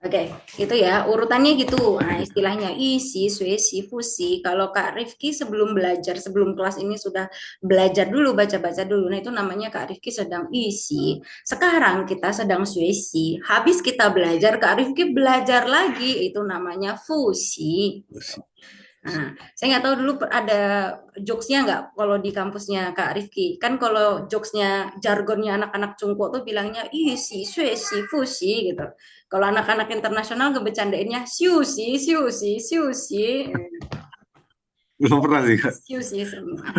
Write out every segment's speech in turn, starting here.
Oke, itu ya urutannya gitu. Nah, istilahnya isi, suesi, fusi. Kalau Kak Rifki sebelum belajar, sebelum kelas ini sudah belajar dulu, baca-baca dulu. Nah, itu namanya Kak Rifki sedang isi. Sekarang kita sedang suesi. Habis kita belajar, Kak Rifki belajar lagi. Itu namanya fusi. Gitu. Nah, saya nggak tahu dulu ada jokesnya nggak kalau di kampusnya Kak Rifki. Kan kalau jokesnya, jargonnya anak-anak Cungko tuh bilangnya isi, suesi, fusi gitu. Kalau anak-anak internasional ngebecandainnya siusi, siusi, siusi, Belum pernah sih, Kak. siusi semua.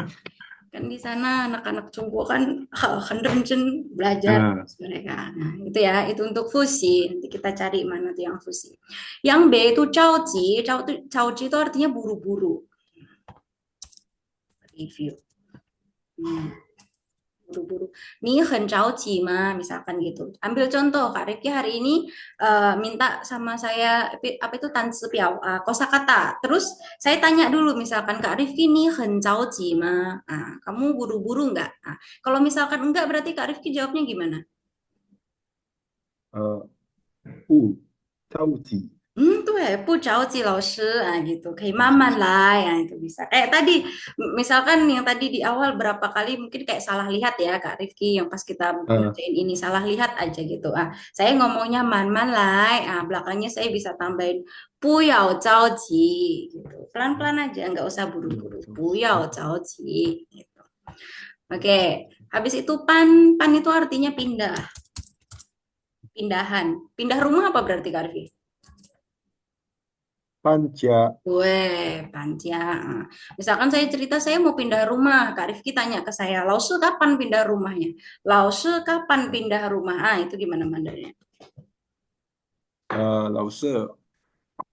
Kan di sana anak-anak Cungko kan henderencen belajar Nah, mereka. Nah, itu ya, itu untuk fusi. Nanti kita cari mana tuh yang fusi. Yang B itu caoji, caoji itu artinya buru-buru. Review. Hmm. Buru-buru. Nih hen ji ma, misalkan gitu. Ambil contoh, Kak Rifki hari ini minta sama saya apa itu tansipiao, kosakata. Terus saya tanya dulu misalkan Kak Rifki nih hen ji ma. Kamu buru-buru nggak? Kalau misalkan enggak berarti Kak Rifki jawabnya gimana? 不着急。对, 不着急老师 gitu. Kayak maman lah ya itu bisa. Kayak tadi misalkan yang tadi di awal berapa kali mungkin kayak salah lihat ya Kak Rifki yang pas kita 嗯，ngerjain ini salah lihat aja gitu. Saya ngomongnya man lah. Belakangnya saya bisa tambahin 不要着急 gitu. Pelan-pelan aja, nggak usah 不要 buru-buru. 着急。不要着急 gitu. Oke, habis itu pan itu artinya pindah, pindahan. Pindah rumah apa berarti Kak Rifki? 搬家。Gue panjang. Misalkan saya cerita saya mau pindah rumah, Kak Rifki tanya ke saya, Lause kapan pindah rumahnya? Lause kapan pindah rumah? Itu gimana mandarnya? 老师，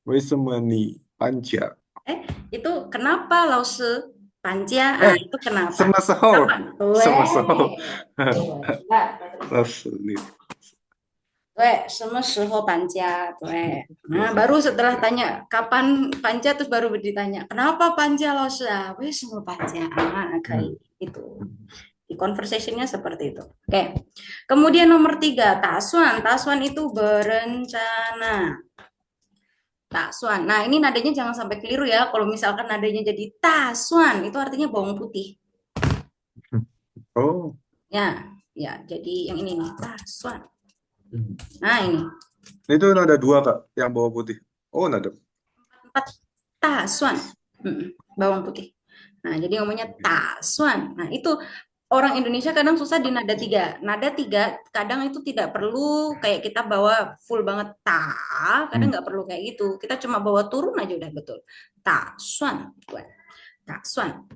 为什么你搬家？Eh, itu kenapa Lause panja? 哎，Itu kenapa? 什么时候？Kapan? Gue. 什么时候？Tuh, coba. 老师，你 Gue, semua suho panja. Gue. Nah, baru setelah tanya kapan panja, terus baru ditanya, kenapa panja Lause? Gue semua panja. Kayak 嗯 itu. Di conversationnya seperti itu. Oke. Kemudian nomor tiga, taswan. Taswan itu berencana. Taswan. Nah, ini nadanya jangan sampai keliru ya. Kalau misalkan nadanya jadi taswan, itu artinya bawang putih. 哦，Ya, ya. Jadi yang ini nih, taswan. 嗯，Nah, ini itu ada dua kak, yang bawah putih. Oh, ada. empat taswan. Bawang putih. Nah, jadi ngomongnya taswan. Nah, itu orang Indonesia kadang susah di nada tiga. Nada tiga kadang itu tidak perlu kayak kita bawa full banget ta, kadang 嗯 nggak perlu kayak gitu. Kita cuma bawa turun aja udah betul. Ta, suan, ta, suan.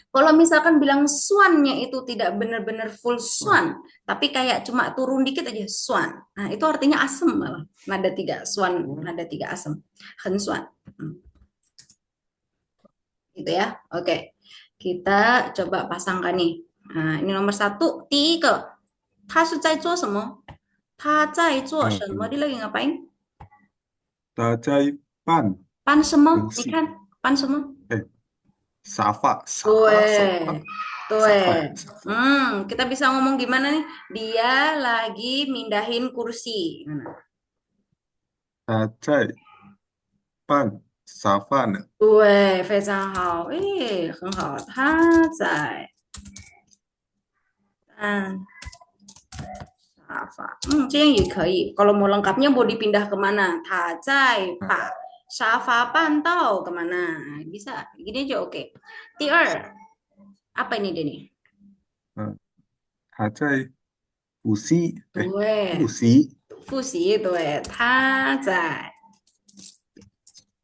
Kalau misalkan bilang suannya itu tidak benar-benar full 嗯 suan, tapi kayak cuma turun dikit aja suan. Nah, itu artinya asem malah. Nada tiga, suan, nada tiga asem. Hen suan. Gitu ya. Oke. Kita coba pasangkan nih. Nah, ini nomor satu, tiga. 他是在做什么？他在做什么？嗯，dia lagi ngapain? 他在办 Pan 什么？你 东西。看，pan 什么？哎，沙发，沙发，沙 Tuh, 发，沙发 tuh. 呀，沙发。Kita bisa ngomong gimana nih? Dia lagi mindahin kursi. Mana? 他在办沙发呢。对，非常好，很好。他在按沙发，这样也可以。Kalau mau lengkapnya mau dipindah kemana? 他在把沙发搬到 kemana? Bisa, gini aja oke. 第二, apa ini dia nih? 嗯，他在补习。哎，对，补习。复习，对，他在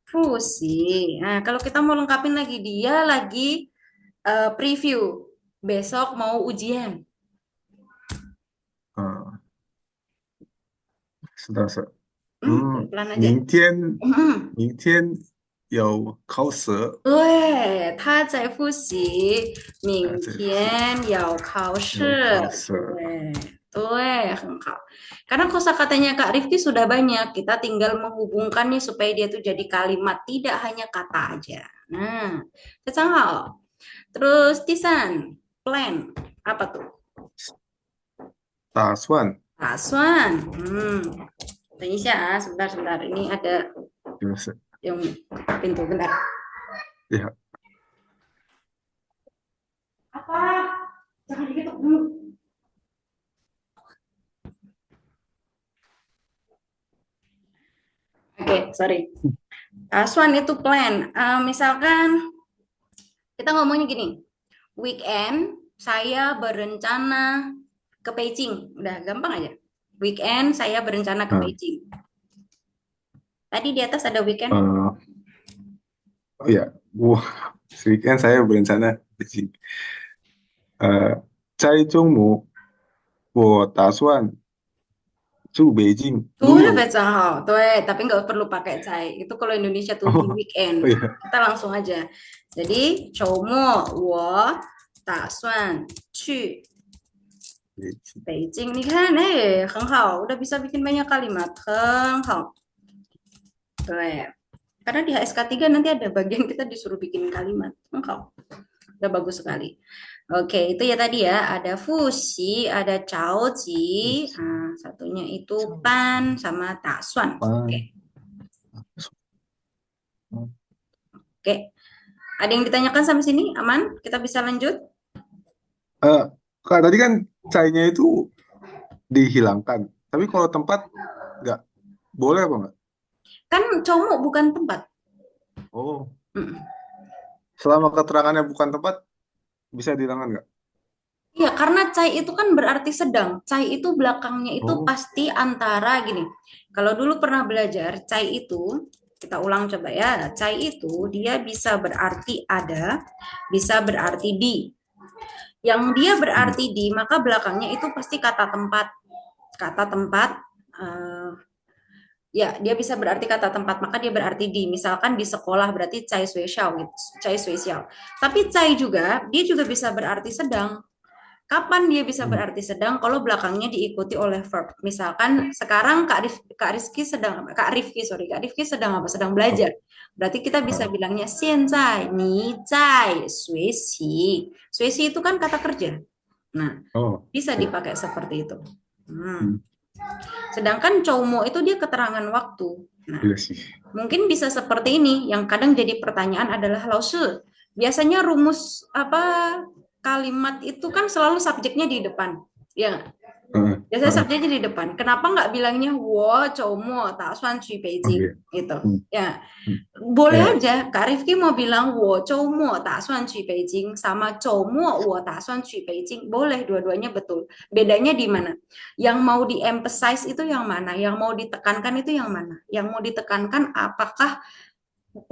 复习. Nah, kalau kita mau lengkapin lagi dia lagi preview besok mau ujian. 嗯，是的，是。嗯，Pelan aja. 明天有考试。对，他在复习，明在复天要考有试。考试。对，对，很好. Karena kosakatanya Kak Rifki sudah banyak, kita tinggal menghubungkannya supaya dia tuh jadi kalimat, tidak hanya kata aja. Nah, 非常好. Terus Tisan, plan, apa tuh? 打算。打算. Indonesia, sebentar, sebentar. Ini ada Biasa. yang pintu, bentar. Ya. Apa? Jangan diketuk dulu. Oke, sorry. Aswan itu plan. Misalkan kita ngomongnya gini, weekend saya berencana ke Beijing. Udah gampang aja. Weekend saya berencana ke Nah, Beijing. Tadi di atas ada weekend. eh, oh ya, wah, weekend saya berencana Beijing. 在周末我打算住北京旅 Tuh, 游。tuh, tapi nggak perlu pakai cai. Itu kalau Indonesia tuh di Oh, weekend. oh ya, Kita langsung aja. Jadi, 周末我打算去 Beijing. Beijing. Nih kan, udah bisa bikin banyak kalimat. 很好. Tuh, karena di HSK 3 nanti ada bagian kita disuruh bikin kalimat. 很好. Udah bagus sekali. Oke, itu ya tadi ya. Ada fusi, ada caoji. Nah, satunya itu pan sama taksuan. Oke. Pan. Oke. Ada yang ditanyakan sampai sini? Aman? Kita bisa lanjut? Eh, Kak, tadi kan cainya itu dihilangkan. Tapi kalau tempat nggak boleh apa nggak? Kan como bukan tempat. Oh, Mm. selama keterangannya bukan tempat bisa dihilangkan nggak? Iya, karena cai itu kan berarti sedang. Cai itu belakangnya itu Oh, pasti antara gini. Kalau dulu pernah belajar, cai itu, kita ulang coba ya. Cai itu dia bisa berarti ada, bisa berarti di. Yang dia hmm. berarti di, maka belakangnya itu pasti kata tempat. Kata tempat, eh, ya, dia bisa berarti kata tempat, maka dia berarti di. Misalkan di sekolah berarti cai spesial gitu, cai spesial. Tapi cai juga, dia juga bisa berarti sedang. Kapan dia bisa Hmm. berarti sedang? Kalau belakangnya diikuti oleh verb. Misalkan sekarang Kak Rizky sedang, Kak Rifki sedang apa? Sedang Oh, belajar. Berarti kita bisa oh, bilangnya 现在你在学习. 学习 itu kan kata kerja. Nah, oh, bisa ya. dipakai seperti itu. Hmm. Hmm. Sedangkan cowmo itu dia keterangan waktu. Nah, Iya sih. mungkin bisa seperti ini. Yang kadang jadi pertanyaan adalah lausu. Biasanya rumus apa kalimat itu kan selalu subjeknya di depan. Ya nggak? Heeh, Biasanya heeh. subjeknya di depan. Kenapa nggak bilangnya wo cowmo tak suan去 Oke. Beijing gitu. Hmm. Ya, Hmm. boleh Ya. aja Kak Rifki mau bilang 我周末打算去 Beijing sama 周末我打算去 Beijing, boleh dua-duanya betul. Bedanya di mana? Yang mau di-emphasize itu yang mana? Yang mau ditekankan itu yang mana? Yang mau ditekankan apakah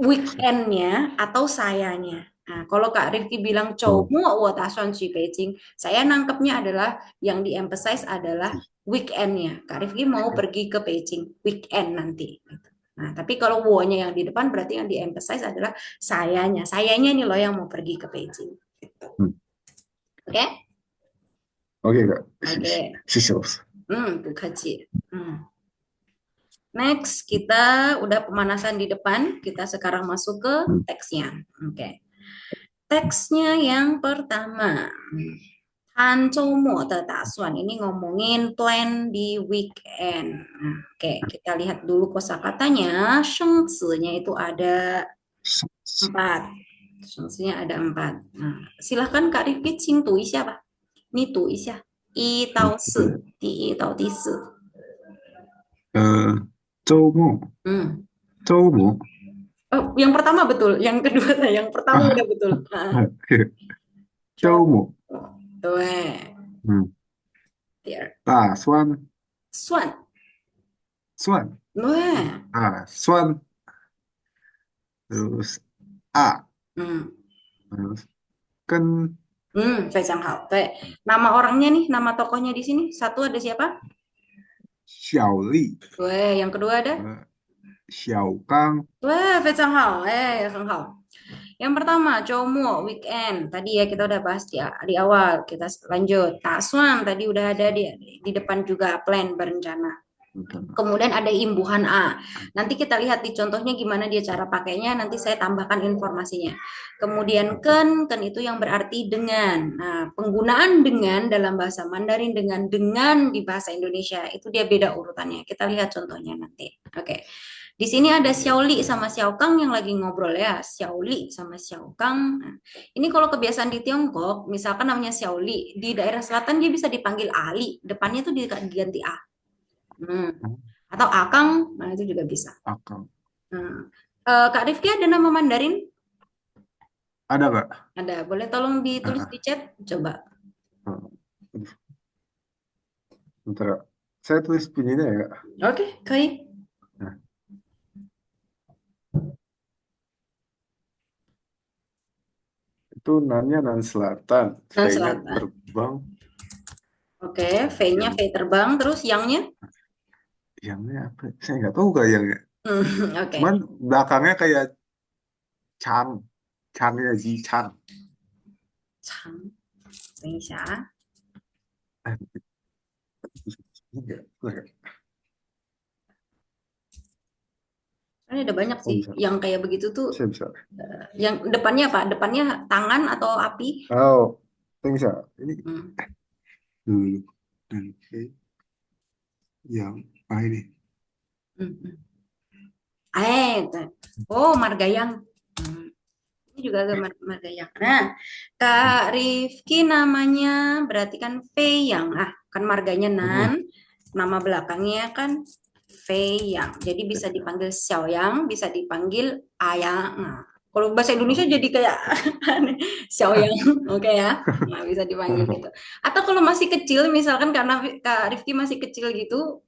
weekendnya atau sayanya? Nah, kalau Kak Rifki bilang Oh, 周末我打算去 Beijing, saya nangkepnya adalah yang di-emphasize adalah sih. weekendnya. Kak Rifki mau pergi ke Beijing weekend nanti. Nah, tapi kalau wo-nya yang di depan berarti yang di-emphasize adalah sayanya. Sayanya nih loh yang mau pergi ke Beijing. Gitu. Hmm. Oke? Okay? Oke, Kak. Oke. Okay. Siap. Bukaci. Next, kita udah pemanasan di depan. Kita sekarang masuk ke Hmm. teksnya. Oke. Okay. Teksnya yang pertama. Hancomo Suan ini ngomongin plan di weekend. Nah, oke, kita lihat dulu kosakatanya. Shengzi-nya itu ada 4. Shengzi-nya ada 4. Nah, silahkan Kak Rifki sing 读一下吧。你读一下，一到四，第1到第4。周末，Hmm. 周末 Oh, yang pertama betul, yang kedua yang pertama 啊，udah betul. Nah, 周末，tuh, 嗯，Tier. 打算 Suan. 算 Wah. 算 terus A Hmm. terus kan Fei Changhao. Nama orangnya nih, nama tokohnya di sini. Satu ada siapa? 小丽 Yang kedua ada? 小刚 Fei Changhao. Yang pertama, Chomo, weekend. Tadi ya kita udah bahas di awal. Kita lanjut. Taksuan tadi udah ada di depan juga plan berencana. Betul. Kemudian ada imbuhan A. Nanti kita lihat di contohnya gimana dia cara pakainya, nanti saya tambahkan informasinya. Kemudian Oke. ken itu yang berarti dengan. Nah, penggunaan dengan dalam bahasa Mandarin dengan di bahasa Indonesia itu dia beda urutannya. Kita lihat contohnya nanti. Oke. Di sini ada Xiaoli sama Xiaokang yang lagi ngobrol ya. Xiaoli sama Xiaokang. Nah, ini kalau kebiasaan di Tiongkok, misalkan namanya Xiaoli, di daerah selatan dia bisa dipanggil Ali, depannya tuh diganti A. Hmm. Hmm, Atau Akang, nah itu juga bisa. Akang. Nah, Kak Rifki ada nama Mandarin? Ada nggak? Ada. Boleh tolong ditulis di Ah, chat? Coba. ah. Aduh, bentar, Kak. Saya tulis pinnya ya, Kak. Oke, Kai. Nah, itu nannya nan selatan, Nah, V-nya selatan. terbang, Oke, V-nya V yang terbang, terus yang-nya? yangnya apa? Saya nggak tahu kak yangnya. Oke. Cuman belakangnya kayak Chang, Changnya Ji Chang. 长，等一下啊。Eh, enggak, enggak. Ini ada banyak Oh sih bisa, yang kayak begitu tuh. saya bisa. Yang depannya apa? Depannya tangan atau api? Oh, saya bisa. Ini Hmm. dulu dan yang ini. Hmm. Hmm. Oh, Margayang. Hmm. Ini juga ada Margayang. Nah, Kak Rifki namanya berarti kan Fei Yang. Ah, kan marganya Nan, Hmm. nama belakangnya kan Fei Yang. Jadi bisa dipanggil Xiao Yang, bisa dipanggil Ayang. Nah, kalau bahasa Indonesia Oh. jadi kayak aneh. Xiao Yang, oke ya. Nah, bisa dipanggil gitu. Atau kalau masih kecil, misalkan karena Kak Rifki masih kecil gitu,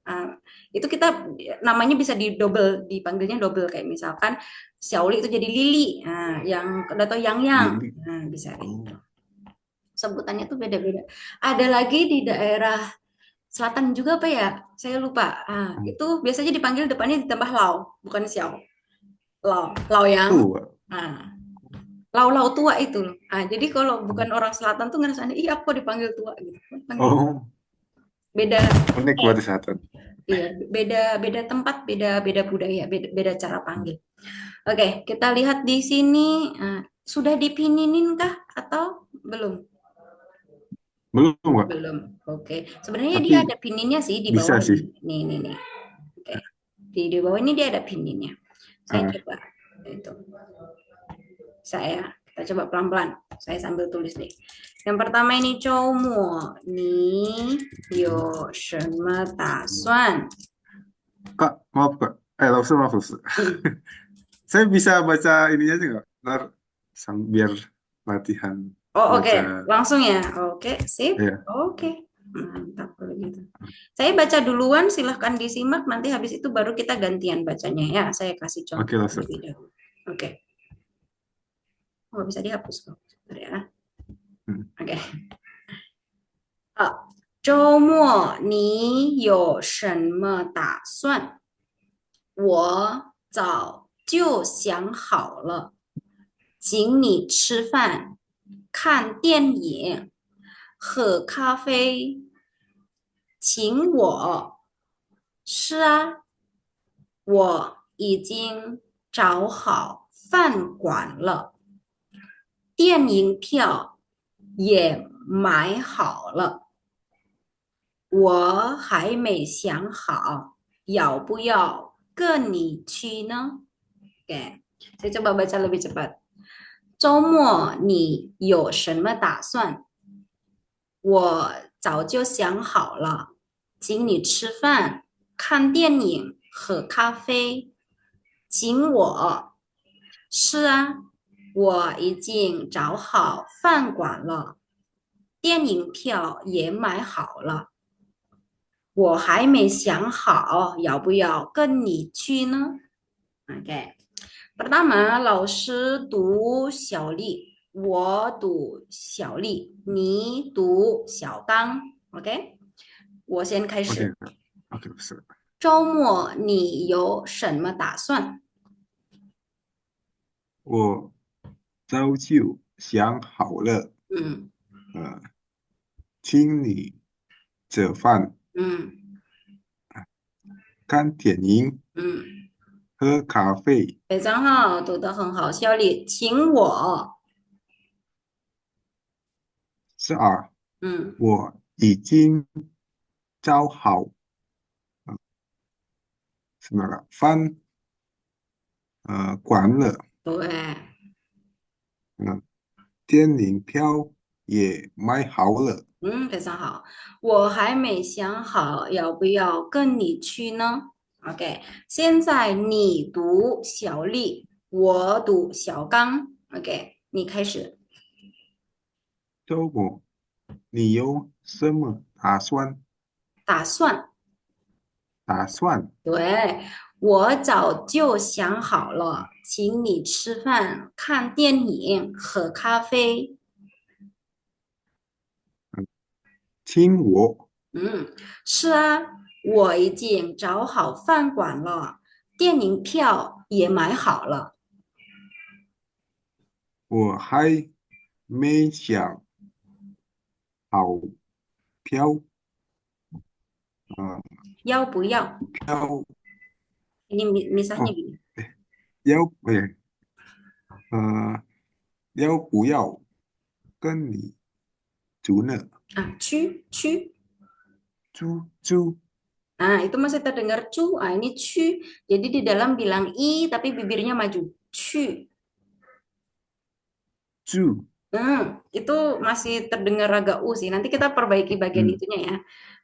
itu kita namanya bisa di double, dipanggilnya double kayak misalkan Xiaoli itu jadi Lili, nah, yang atau Yang, Lili. nah, bisa gitu. Oh. Sebutannya tuh beda-beda. Ada lagi di daerah selatan juga apa ya? Saya lupa. Ah, Hmm. itu biasanya dipanggil depannya ditambah Lao, bukan Xiao. Lao, Lao Yang. Tuh, Kak. Nah, Lao Lao tua itu loh. Ah, jadi kalau bukan orang selatan tuh ngerasa iya aku dipanggil tua gitu. Panggil Oh, beda. unik Eh, buat selatan. iya, beda beda tempat, beda beda budaya, beda, beda cara Hmm. panggil. Oke, kita lihat di sini. Sudah dipininin kah atau belum? Belum, Kak. Belum. Oke. Sebenarnya dia Tapi ada pininnya sih di bawah bisa ini. sih. Nih. Oke. Di bawah ini dia ada pininnya. Saya Ah, coba itu. Kita coba pelan-pelan. Saya sambil tulis deh. Yang pertama ini 周末你有什么打算？Kak, maaf, Kak. Lobster, maaf, Lobster. Saya bisa baca ininya aja nggak? Ntar biar latihan Oh, oke, baca. langsung ya. Oke, sip. Ya, Oke, mantap kalau gitu. Saya baca duluan, silahkan disimak. Nanti habis itu baru kita gantian bacanya ya. Saya kasih contoh oke, Lobster. terlebih dahulu. Oke, nggak bisa dihapus kok. Bentar ya. Hmm. Oke. 好，周末你有什么打算？我早就想好了，请你吃饭、看电影、喝咖啡，请我。是啊，我已经找好饭馆了，电影票也买好了，我还没想好要不要跟你去呢。Oke, saya coba baca lebih cepat. 周末你有什么打算？我早就想好了，请你吃饭、看电影、喝咖啡，请我。是啊，我已经找好饭馆了，电影票也买好了，我还没想好要不要跟你去呢。OK，pertama 老师读小丽，我读小丽，你读小刚。OK，我先开 Oke, 始。Kak. Oke, Lobster. 周末你有什么打算？我早就想好了，嗯呃，请你吃饭、嗯看电影、嗯，喝咖啡。非常好，读得很好，小李，请我。12，嗯，我已经找好什么了？馆了。对，嗯，电影票也买好了。嗯，非常好。我还没想好要不要跟你去呢。OK，现在你读小丽，我读小刚。OK，你开始。周末你有什么打算。打算？对，我早就想好了，请你吃饭、看电影、喝咖啡。嗯，请我，嗯，是啊，我已经找好饭馆了，电影票也买好了。我还没想好票，呃，要不要？票ini misalnya 哦，gini. 要呃要不要跟你住呢？Ah, cu. 住。Nah, itu masih terdengar cu. Ah, ini cu. Jadi di dalam bilang i, tapi bibirnya maju. Cu. 住。Itu masih terdengar agak u sih. Nanti kita perbaiki bagian 嗯 itunya ya.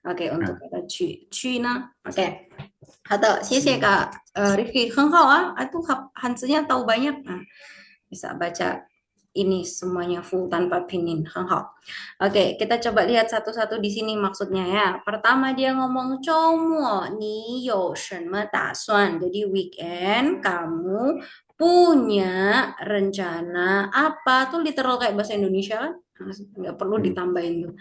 Oke, untuk 啊 kata cu. Cu nah. Oke. Kata, 谢谢 住。Kak Rifki. 很好 ah. Itu Hansunya tahu banyak. Nah, bisa baca ini semuanya full tanpa pinin. 很好. Oke, kita coba lihat satu-satu di sini maksudnya ya. Pertama dia ngomong 周末你有什么打算? Jadi weekend kamu punya rencana apa? Tuh literal kayak bahasa Indonesia kan? Nggak perlu 嗯 ditambahin tuh.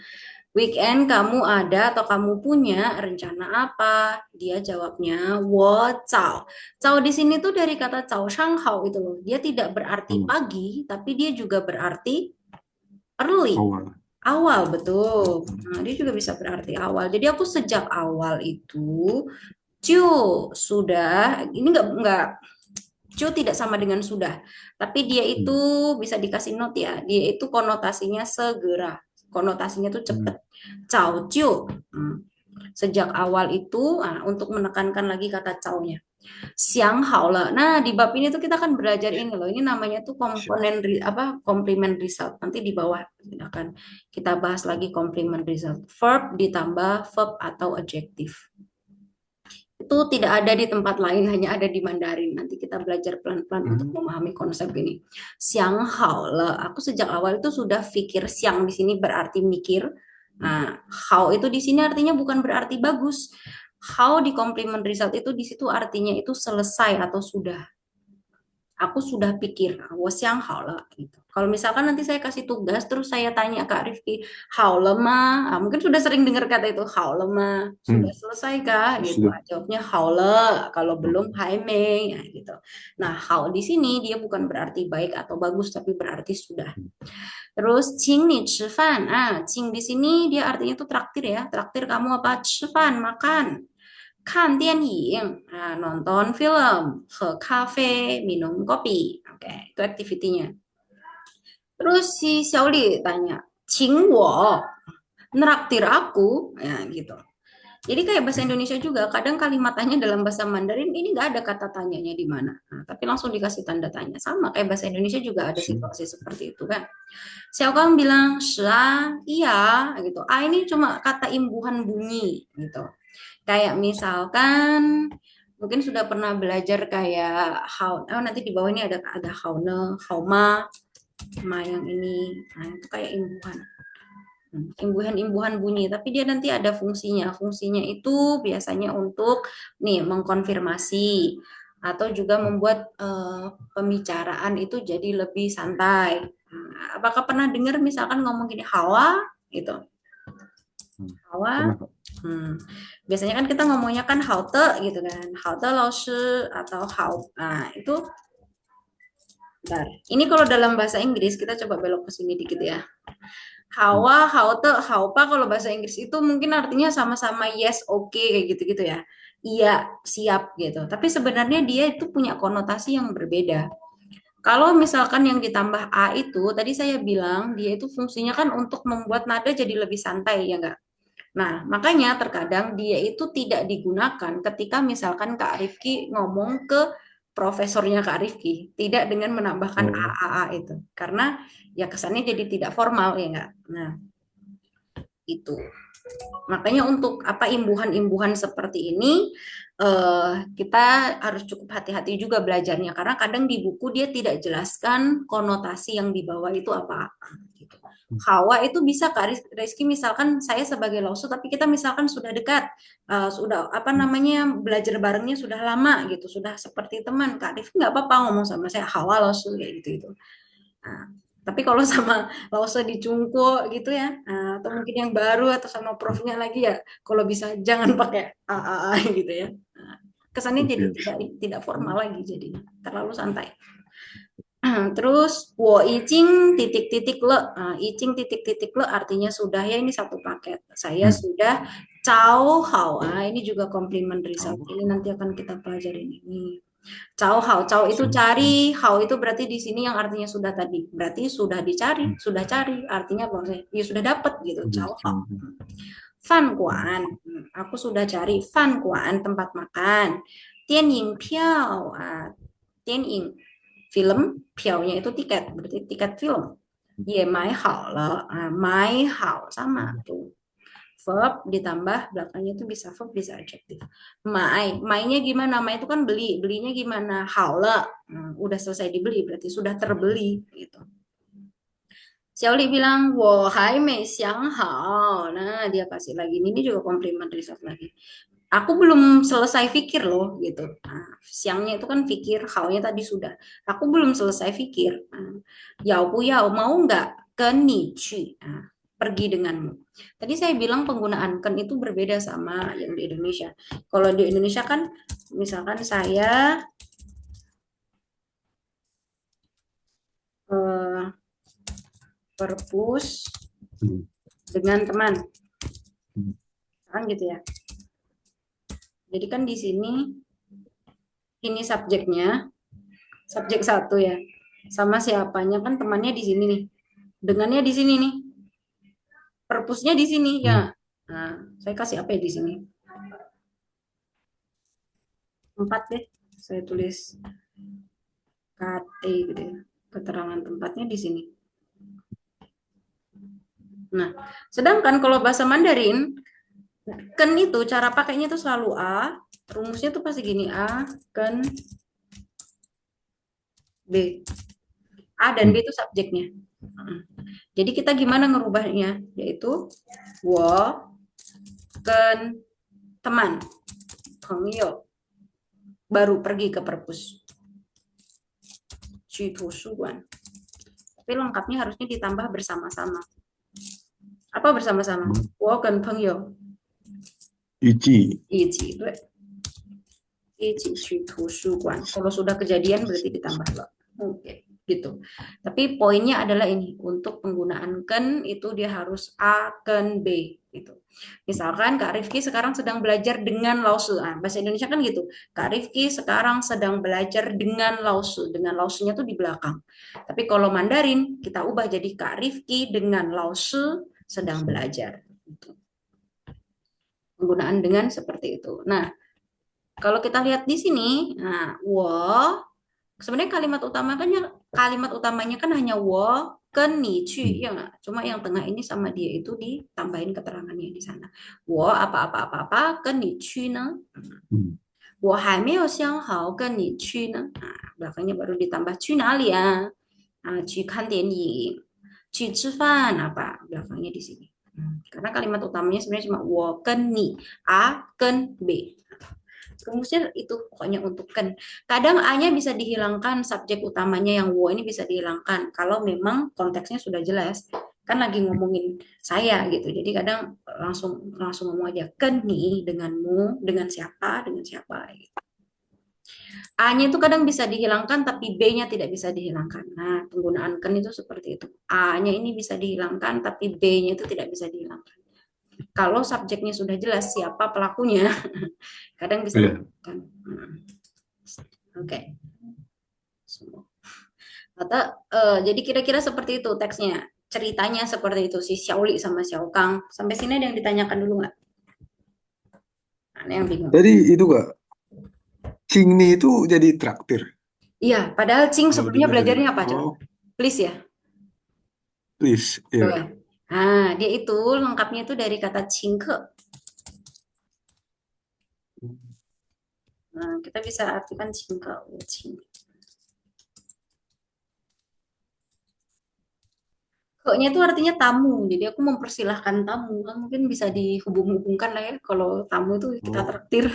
Weekend kamu ada atau kamu punya rencana apa? Dia jawabnya 我早. Cao di sini tuh dari kata 早上好gitu loh. Dia tidak berarti 嗯，pagi, tapi dia juga berarti early. 好啊。Awal, betul. 嗯 Nah, dia juga bisa berarti awal. Jadi aku sejak awal itu, Cu sudah, ini Cu tidak sama dengan sudah. Tapi dia itu 嗯 bisa dikasih note ya. Dia itu konotasinya segera. Konotasinya tuh cepet. 嗯 Cao Cu. Sejak awal itu, untuk menekankan lagi kata caunya. Siang haula. Nah, di bab ini tuh kita akan belajar ini loh. Ini namanya tuh 行。apa complement result. Nanti di bawah akan kita bahas lagi complement result. Verb ditambah verb atau adjective. Itu tidak ada di tempat lain, hanya ada di Mandarin. Nanti kita belajar pelan-pelan untuk 嗯 memahami konsep ini. Siang haula. Aku sejak awal itu sudah pikir siang di sini berarti mikir. Nah, how itu di sini artinya bukan berarti bagus. How di complement result itu di situ artinya itu selesai atau sudah. Aku sudah pikir, hao gitu. Kalau misalkan nanti saya kasih tugas, terus saya tanya Kak Rifki, hao lemah, mungkin sudah sering dengar kata itu, hao lemah, sudah 嗯，selesai Kak? 是 Gitu. 的。Jawabnya hao le, kalau 嗯 belum hai mei, ya, gitu. Nah, hao di sini dia bukan berarti baik atau bagus, tapi berarti sudah. 嗯 Terus, cing nih, cifan. Cing di sini dia artinya tuh traktir ya. Traktir kamu apa? Cifan, makan. 看电影, nonton film, 喝咖啡, minum kopi. Oke, itu aktivitinya. Terus si Xiaoli tanya, 请我 neraktir aku, ya gitu. Jadi kayak bahasa Indonesia juga, kadang kalimat tanya dalam bahasa Mandarin ini nggak ada kata tanyanya di mana. Nah, tapi langsung dikasih tanda tanya. Sama kayak bahasa Indonesia juga ada 行。situasi seperti itu kan. Xiaokang bilang, iya, gitu. Ini cuma kata imbuhan bunyi, gitu. Kayak misalkan mungkin sudah pernah belajar kayak how, nanti di bawah ini ada how ne, how ma yang ini. Nah, itu kayak imbuhan. Imbuhan-imbuhan bunyi, tapi dia nanti ada fungsinya. Fungsinya itu biasanya untuk nih mengkonfirmasi atau juga membuat pembicaraan itu jadi lebih santai. Nah, apakah pernah dengar misalkan ngomong gini hawa gitu? 嗯，Hawa. 真的好。Biasanya kan kita ngomongnya kan haute gitu kan. Haute laoshi atau Nah, itu bentar. Ini kalau dalam bahasa Inggris kita coba belok ke sini dikit ya. 嗯 Haute, haupa kalau bahasa Inggris itu mungkin artinya sama-sama yes, oke kayak gitu-gitu ya. iya siap gitu. Tapi sebenarnya dia itu punya konotasi yang berbeda. Kalau misalkan yang ditambah a itu, tadi saya bilang dia itu fungsinya kan untuk membuat nada jadi lebih santai, ya enggak? Nah, makanya terkadang dia itu tidak digunakan ketika misalkan Kak Rifki ngomong ke profesornya Kak Rifki, tidak dengan menambahkan Oh, a itu. Karena ya kesannya jadi tidak formal, ya enggak? Nah, itu. Makanya untuk apa imbuhan-imbuhan seperti ini kita harus cukup hati-hati juga belajarnya karena kadang di buku dia tidak jelaskan konotasi yang dibawa itu apa. Gitu. Hawa itu bisa Kak Rizky misalkan saya sebagai lausu tapi kita misalkan sudah dekat, sudah apa namanya belajar barengnya sudah lama gitu, sudah seperti teman. Kak Rizky nggak apa-apa ngomong sama saya Hawa lausu kayak gitu itu. Nah, tapi kalau sama Lause di Cungko gitu ya, atau mungkin yang baru atau sama profnya lagi ya, kalau bisa jangan pakai a gitu ya. Nah, kesannya jadi oke. tidak formal lagi jadinya, terlalu santai. Terus wo icing titik-titik le, icing titik-titik le artinya sudah ya ini satu paket. Saya Hmm. sudah cao hao. Ini juga complementary Tahu. verb. Ini nanti akan kita pelajarin ini. Cao hao, cao itu Hmm. cari, hao itu berarti di sini yang artinya sudah tadi. Berarti sudah dicari, sudah cari. Artinya apa? Ya sudah dapat gitu. Udah, Cao hao. coba. Fan Hmm. kuan, aku sudah cari fan kuan tempat makan. Tian ying piao, tian ying film, piao-nya itu tiket, berarti tiket film. Ye mai hao le, mai hao sama tuh verb ditambah belakangnya itu bisa verb bisa adjektif. Mai-nya gimana? Mai itu kan beli, belinya gimana? Haula. Udah selesai dibeli berarti sudah terbeli gitu. Xiaoli bilang, wo hai mei xiang hao. Nah, dia kasih lagi. Ini juga komplimen riset lagi. Aku belum selesai pikir loh gitu. Nah, siangnya itu kan pikir, hao-nya tadi sudah. Aku belum selesai pikir. Nah, yao bu yao mau nggak ke ni cu? Nah, pergi denganmu. Tadi saya bilang penggunaan ken itu berbeda sama yang di Indonesia. Kalau di Indonesia kan misalkan saya eh, perpus Hmm. dengan teman, Hmm. kan gitu ya. Jadi kan di sini ini subjeknya, subjek satu ya. Sama siapanya kan temannya di sini nih. Dengannya di sini nih. Perpusnya di sini ya. Hmm. Nah, saya kasih apa ya di sini? Empat deh. Saya tulis KT gitu ya. Keterangan tempatnya di sini. Nah, sedangkan kalau bahasa Mandarin, ken itu cara pakainya itu selalu A. Rumusnya tuh pasti gini A, ken B. A dan B Hmm. itu subjeknya. Jadi kita gimana ngerubahnya? Yaitu wo ken teman, pengyo, baru pergi ke perpus. 去图书馆. Tapi lengkapnya harusnya ditambah bersama-sama. Apa bersama-sama? Hmm. 我跟朋友 Ichi. 一起，对，一起去图书馆. Kalau sudah kejadian berarti ditambah lo. Oke, gitu. Tapi poinnya adalah ini, untuk penggunaan ken itu dia harus A, ken B gitu. Misalkan Kak Rifki sekarang sedang belajar dengan lausu. Bahasa Indonesia kan gitu. Kak Rifki sekarang sedang belajar dengan lausu. Dengan lausunya tuh di belakang. Tapi kalau Mandarin kita ubah jadi Kak Rifki dengan lausu sedang belajar. Gitu. Penggunaan dengan seperti itu. Nah, kalau kita lihat di sini, nah, wo sebenarnya kalimat utamanya kan hanya wo ke ni cu Hmm. ya nggak? Cuma yang tengah ini sama dia itu ditambahin keterangannya di sana. Wo apa ke ni cu ne? 嗯 我还没有想好跟你去呢. Belakangnya baru ditambah 去哪里啊? 去看电影, 去吃饭 apa? Belakangnya di sini. Karena kalimat utamanya sebenarnya cuma 我跟你 A 跟 B. Rumusnya itu pokoknya untuk kan. Kadang A-nya bisa dihilangkan, subjek utamanya yang wo ini bisa dihilangkan. Kalau memang konteksnya sudah jelas. Kan lagi ngomongin saya gitu. Jadi kadang langsung langsung ngomong aja kan nih denganmu, dengan siapa gitu. A-nya itu kadang bisa dihilangkan tapi B-nya tidak bisa dihilangkan. Nah, penggunaan kan itu seperti itu. A-nya ini bisa dihilangkan tapi B-nya itu tidak bisa dihilangkan. Kalau subjeknya sudah jelas siapa pelakunya, kadang bisa Iya. dilakukan. Oke. Atau jadi kira-kira seperti itu teksnya. Ceritanya seperti itu si Xiaoli sama Xiao Kang. Sampai sini ada yang ditanyakan dulu nggak? Ada yang bingung. Jadi itu gak, Cingni itu jadi traktir Iya, padahal Cing kalau sebelumnya dilihat dari. belajarnya apa coba? Oh, Please ya. please, Coba. ya. Nah, dia itu lengkapnya itu dari kata cingke. Nah, kita bisa artikan cingke. Cing. Ke-nya itu artinya tamu. Jadi aku mempersilahkan tamu. Kan mungkin bisa dihubung-hubungkan lah ya. Kalau tamu itu kita Oh, traktir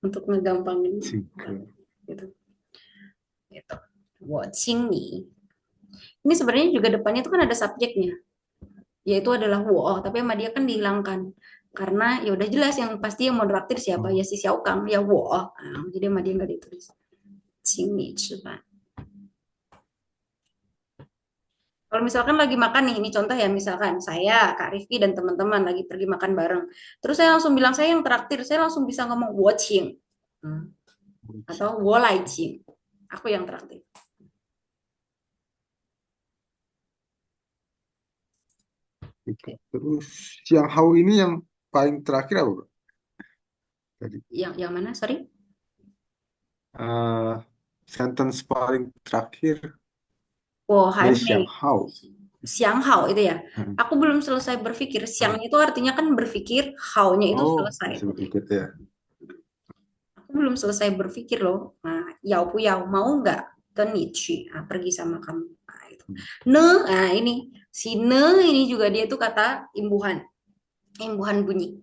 untuk ngegampangin. Cingke. Gitu. Gitu. 我请你. Ini sebenarnya juga depannya itu kan ada subjeknya, yaitu adalah wo, tapi sama dia kan dihilangkan. Karena ya udah jelas yang pasti yang mau traktir siapa Oh, ya si Xiao Kang ya wo. Nah, jadi sama dia nggak ditulis. 请你吃饭. Kalau misalkan lagi makan nih, ini contoh ya, misalkan saya, Kak Rifki dan teman-teman lagi pergi makan bareng. Terus saya langsung bilang saya yang traktir, saya langsung bisa ngomong 我请. Atau 我来请. Aku yang traktir. gitu. Terus yang Hao ini yang paling terakhir apa, Kak? Tadi. Yang mana? Sorry. Eh, Sentence paling terakhir 我还 dari 没 Xiang Hao. siang hao itu ya. Hmm. Aku belum selesai berpikir. Siang Ah. itu artinya kan berpikir, hao-nya itu Oh, selesai. masih berpikir ya. Aku belum selesai berpikir loh. Nah, yau pu yau mau nggak ke Nietzsche? Nah, pergi sama kamu. Nah, itu. Hmm. Ne, nah ini si ne ini juga dia tuh kata imbuhan, imbuhan bunyi.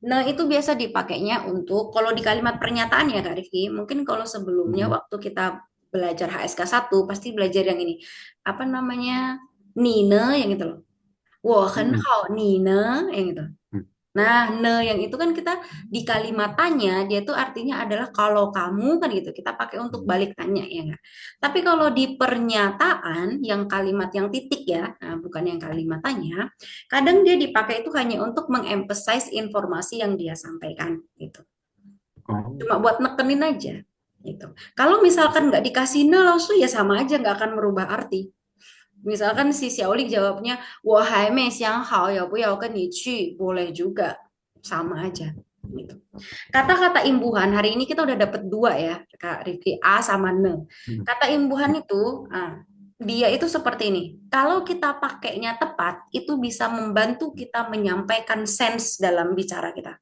Nah, itu biasa dipakainya untuk kalau di kalimat pernyataan ya Kak Rifki. Mungkin kalau sebelumnya Hmm. waktu kita belajar HSK 1 pasti belajar yang ini. Apa namanya? Nine yang itu loh. 我很好 Nina yang itu. Hmm. Nah, ne yang itu kan kita di kalimat tanya dia tuh artinya adalah kalau kamu kan gitu. Kita pakai untuk Hmm. balik tanya ya enggak. Tapi kalau di pernyataan yang kalimat yang titik ya, nah, bukan yang kalimat tanya, kadang dia dipakai itu hanya untuk mengemphasize informasi yang dia sampaikan gitu. Oh. Cuma buat nekenin aja gitu. Kalau misalkan nggak dikasih ne langsung ya sama aja nggak akan merubah arti. Misalkan si Xiaolik jawabnya, 我还没想好要不要跟你去, boleh juga, sama aja. Gitu. Kata-kata imbuhan hari ini kita udah dapat dua ya, Kak Rifki, A sama ne. Hmm. Kata imbuhan itu, dia itu seperti ini. Kalau kita pakainya tepat, itu bisa membantu kita menyampaikan sense dalam bicara kita.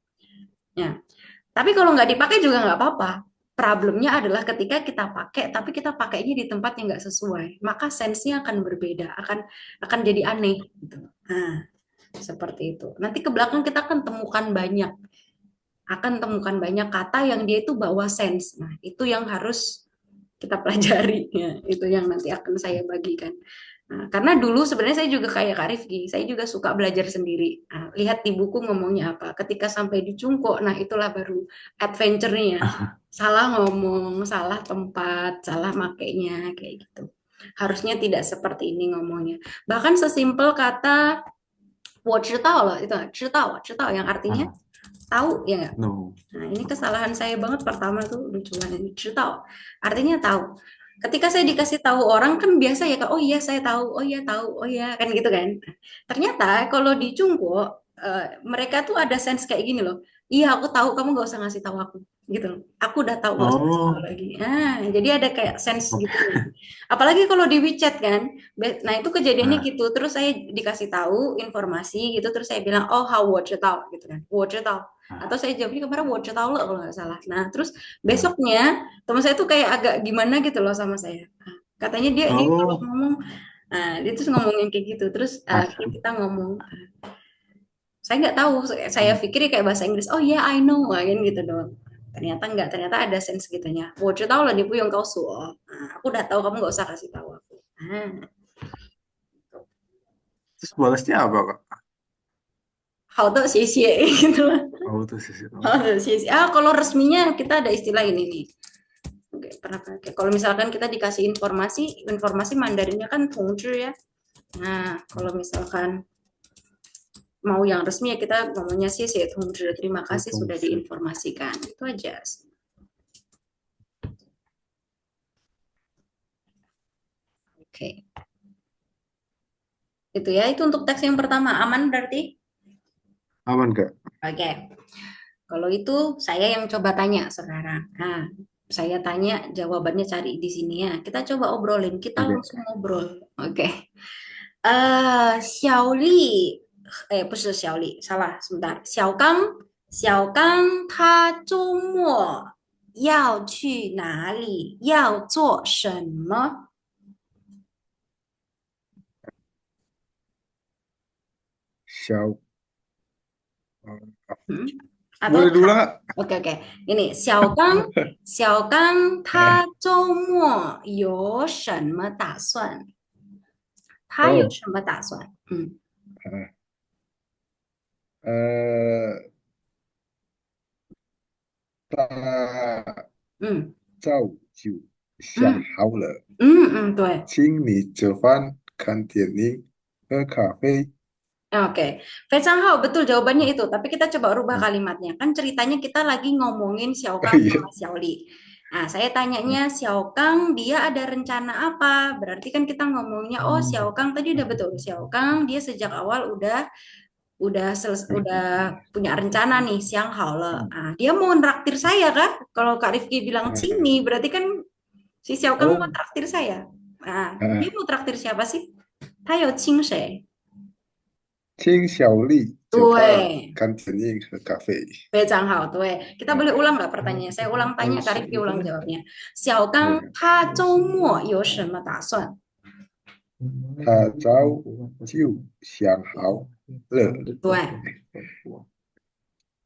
Ya. Tapi kalau nggak dipakai juga nggak apa-apa. Problemnya adalah ketika kita pakai, tapi kita pakainya di tempat yang nggak sesuai, maka sense-nya akan berbeda, akan jadi aneh. Gitu. Nah, seperti itu. Nanti ke belakang kita akan temukan banyak kata yang dia itu bawa sense. Nah, itu yang harus kita pelajari. Ya. Itu yang nanti akan saya bagikan. Nah, karena dulu sebenarnya saya juga kayak Kak Rifki, saya juga suka belajar sendiri. Nah, lihat di buku ngomongnya apa. Ketika sampai di Cungko, nah itulah baru adventure-nya. Salah ngomong, salah tempat, salah makainya, kayak gitu. Harusnya tidak seperti ini ngomongnya. Bahkan sesimpel kata 我知道了, itu 知道 yang artinya Ah, tahu, ya nggak? no. Nah, ini kesalahan saya banget pertama tuh lucuan ini. 知道 artinya tahu. Ketika saya dikasih tahu orang kan biasa ya, oh iya saya tahu, oh iya tahu, oh iya kan gitu kan. Ternyata kalau di Cungko mereka tuh ada sense kayak gini loh. Iya aku tahu, kamu nggak usah ngasih tahu aku gitu loh. Aku udah tahu, nggak usah ngasih tahu Oh, lagi. Nah, jadi ada kayak sense oke. gitu. Apalagi kalau di WeChat kan. Nah, itu kejadiannya Ah, gitu. Terus saya dikasih tahu informasi gitu, terus saya bilang, "Oh, how 我知道" gitu kan. 我知道. ah, Atau saya jawabnya kemarin 我知道了kalau nggak salah. Nah, terus ah. besoknya teman saya tuh kayak agak gimana gitu loh sama saya. Nah, katanya dia kalau Oh, ngomong, nah, dia terus ngomong yang kayak gitu. Terus ah. kita ngomong, saya nggak tahu, saya Hmm. pikir kayak bahasa Inggris. Oh yeah, I know, kan gitu doang. Ternyata enggak, ternyata ada sense gitunya. 我知道了你不用告诉我. Nah, aku udah tahu, kamu nggak usah kasih tahu aku. Nah, Terus balasnya apa, Kak? 好的,谢谢 gitu lah. Oh, itu sih. Oh. 好的,谢谢. Kalau resminya kita ada istilah ini nih. Oke, pernah pakai. Kalau misalkan kita dikasih informasi, informasi Mandarinnya kan 通知 ya. Nah, kalau misalkan mau yang resmi ya kita ngomongnya sih Tongzhi, terima kasih sudah 同志 diinformasikan. Itu aja. Oke. Itu ya, itu untuk teks yang pertama. Aman berarti? aman Kak? Oke. Kalau itu saya yang coba tanya sekarang. Nah, saya tanya jawabannya cari di sini ya. Kita coba obrolin, kita Oke. langsung ngobrol. Oke. 小丽，哎，不是小丽，salah sebentar。小刚他周末要去哪里？要做什么？小嗯，atau boleh diulang Kak? oke oke. Ini 小刚他 Eh, 周末有什么打算？他有 oh 什么打算？嗯 eh, eh, 大嗯早就想嗯好了，嗯嗯，对。请你吃饭、看电影、喝咖啡。Oke, Faisal betul jawabannya Hmm, itu. Tapi kita coba rubah hmm. kalimatnya. Kan ceritanya kita lagi ngomongin Xiao Oh Kang iya. sama Xiao Li. Nah, saya Hmm, tanyanya Xiao Kang dia ada rencana apa? Berarti kan kita ngomongnya, oh Xiao Kang tadi udah betul. Xiao Kang dia sejak awal hmm, udah punya rencana nih siang haule. hmm. Ah, dia mau nraktir saya kah? Kalau Kak Rifki bilang Eh, sini, berarti kan si Xiao Kang mau oh, traktir saya. Nah, dia eh, mau traktir siapa sih? Tayo Qing Shui. 请小丽吃饭、对。看电影、喝咖啡。非常好，对. Kita boleh 哎 ulang nggak pertanyaannya? Saya ulang tanya, Kak Rifki ulang jawabnya. 小刚，OK，他周末有什么打算？他早就想好了，对，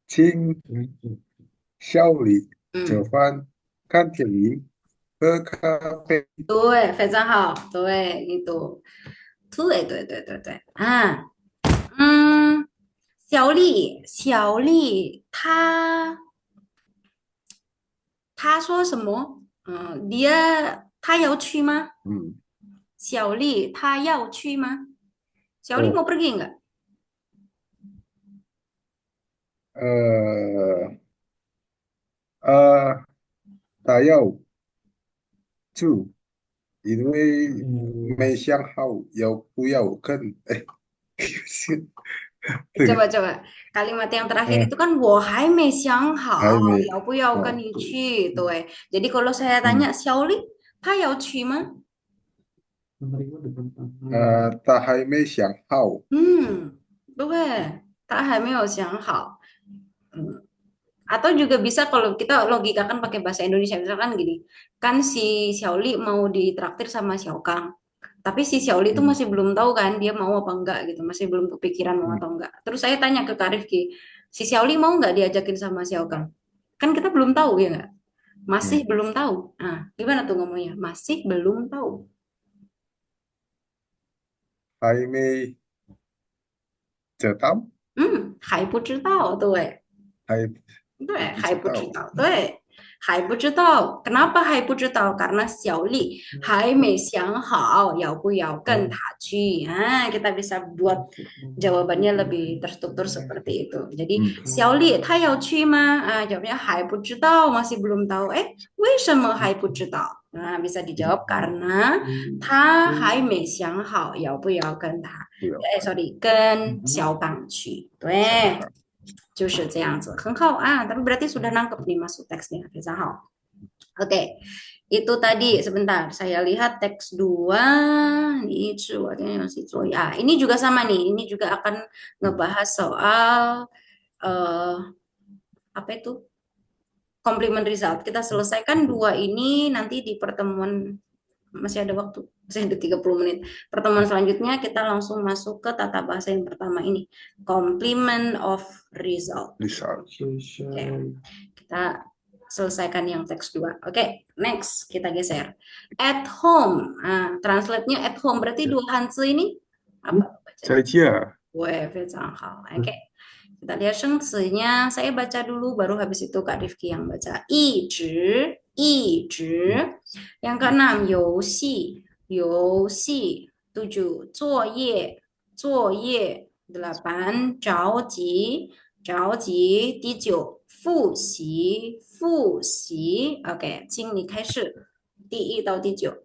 请小丽吃嗯，饭、看电影、喝咖啡。对，非常好，对，itu，对，啊，小丽，她说什么？她要去吗？Hmm. 小丽她要去吗？小丽 mau 哦，pergi nggak？呃他要住，因为没想好要不要跟，哎，这个，coba-coba kalimat yang terakhir itu 嗯，kan 我还没想好还没，要不要跟哦，你对，去，对。Jadi kalau saya tanya 嗯，小丽她要去吗？他还没想好，对，她还没有想好。嗯，atau juga bisa kalau kita logikakan pakai bahasa Indonesia misalkan gini, kan si Xiaoli mau ditraktir sama Xiao Kang. Tapi si Xiaoli itu hmm, masih belum tahu kan dia mau apa enggak gitu, masih belum kepikiran mau hmm, atau enggak. Terus saya tanya ke Kak Rifki, si Xiaoli mau nggak diajakin sama Xiao Kang? Kan kita belum tahu ya nggak? Masih hmm. belum tahu. Nah, gimana tuh ngomongnya? Masih belum tahu. 还没知道，还不知道，对。还对，不还知道，不知道，对，还不知道。Kenapa 还不知道？Karena 小丽还没想好要不要跟他去. Nah, kita bisa buat jawabannya lebih terstruktur seperti itu. Jadi, 嗯，小丽她要去吗? Jawabnya 还不知道, masih belum tahu. 为什么还不知道? Nah, bisa 嗯，dijawab karena 他还没想好要不要跟他, 不要，sorry, 跟小刚去. 对。想法，就是这样子，很好啊. Tapi berarti sudah nangkep nih masuk teksnya, Firza Hao. Oke, itu tadi sebentar. Saya lihat teks 2. Ini masih ini juga sama nih. Ini juga akan 嗯 ngebahas soal eh apa itu? Complement result. Kita selesaikan 2 ini nanti di pertemuan masih ada waktu, masih ada 30 menit. Pertemuan selanjutnya kita langsung masuk ke tata bahasa yang pertama ini. Complement of result. ，Lisa，Oke, kita selesaikan yang teks 2. Oke, next kita geser. At home. Nah, translate-nya at home berarti dua hanzi ini apa bacanya? 再见，Weh, 非常好. Oke. Kita lihat shengci-nya. Saya baca dulu baru habis itu Kak Rifki yang baca. 一直. Yang keenam, 游戏. 游戏. 7, 作业. 作业. 8着急着急，第9复习复习，OK，请你开始，第1到第9，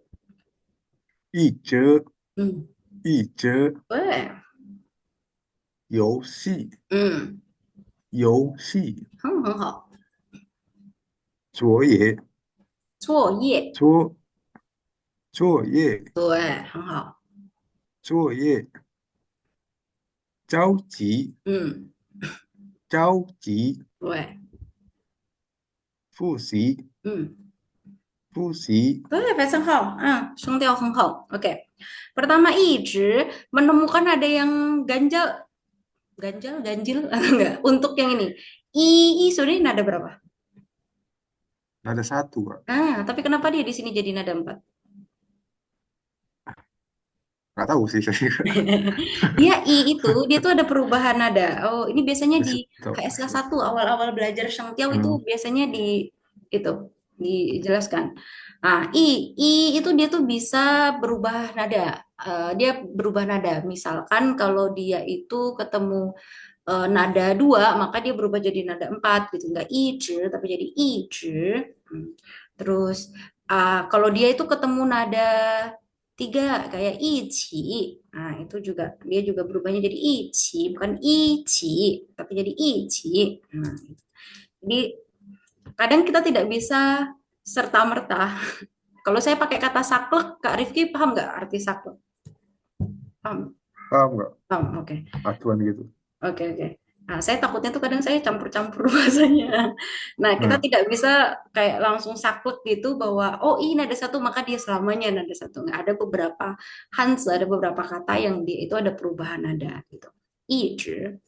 一则嗯，一则对，游戏嗯，游戏很好，作业作业，作作业对，很好，作业着急嗯，着急对，复习嗯。复习 Boleh, hal. Sung Teo Hong Hong. Oke. Pertama, Ije menemukan ada yang ganjal, ganjil, enggak, untuk yang ini. Sudah nada berapa? ada satu Kak. Tapi kenapa dia di sini jadi nada 4? Nggak tahu sih saya. Dia dia tuh ada perubahan nada. Oh, ini biasanya di Tahu KSK sih. 1 awal-awal belajar Shangtiao itu Hmm. biasanya itu dijelaskan. Itu dia tuh bisa berubah nada. Dia berubah nada. Misalkan kalau dia itu ketemu nada 2 maka dia berubah jadi nada 4 gitu. Enggak iji, tapi jadi iji. Hmm. Terus kalau dia itu ketemu nada 3 kayak ichi. Nah, itu juga dia juga berubahnya jadi ichi, bukan ichi, tapi jadi ichi. Nah, gitu. Jadi kadang kita tidak bisa serta-merta. Kalau saya pakai kata saklek, Kak Rifki paham nggak arti saklek? Paham? Paham nggak? Paham, oke. Acuan gitu. Oke, oke. Nah, saya takutnya tuh kadang saya campur-campur bahasanya. Nah, kita Nah, tidak bisa kayak langsung saklek gitu bahwa, oh ini ada satu maka dia selamanya nada satu. Nggak, ada beberapa Hans, ada beberapa kata yang dia itu ada perubahan nada gitu. Iji.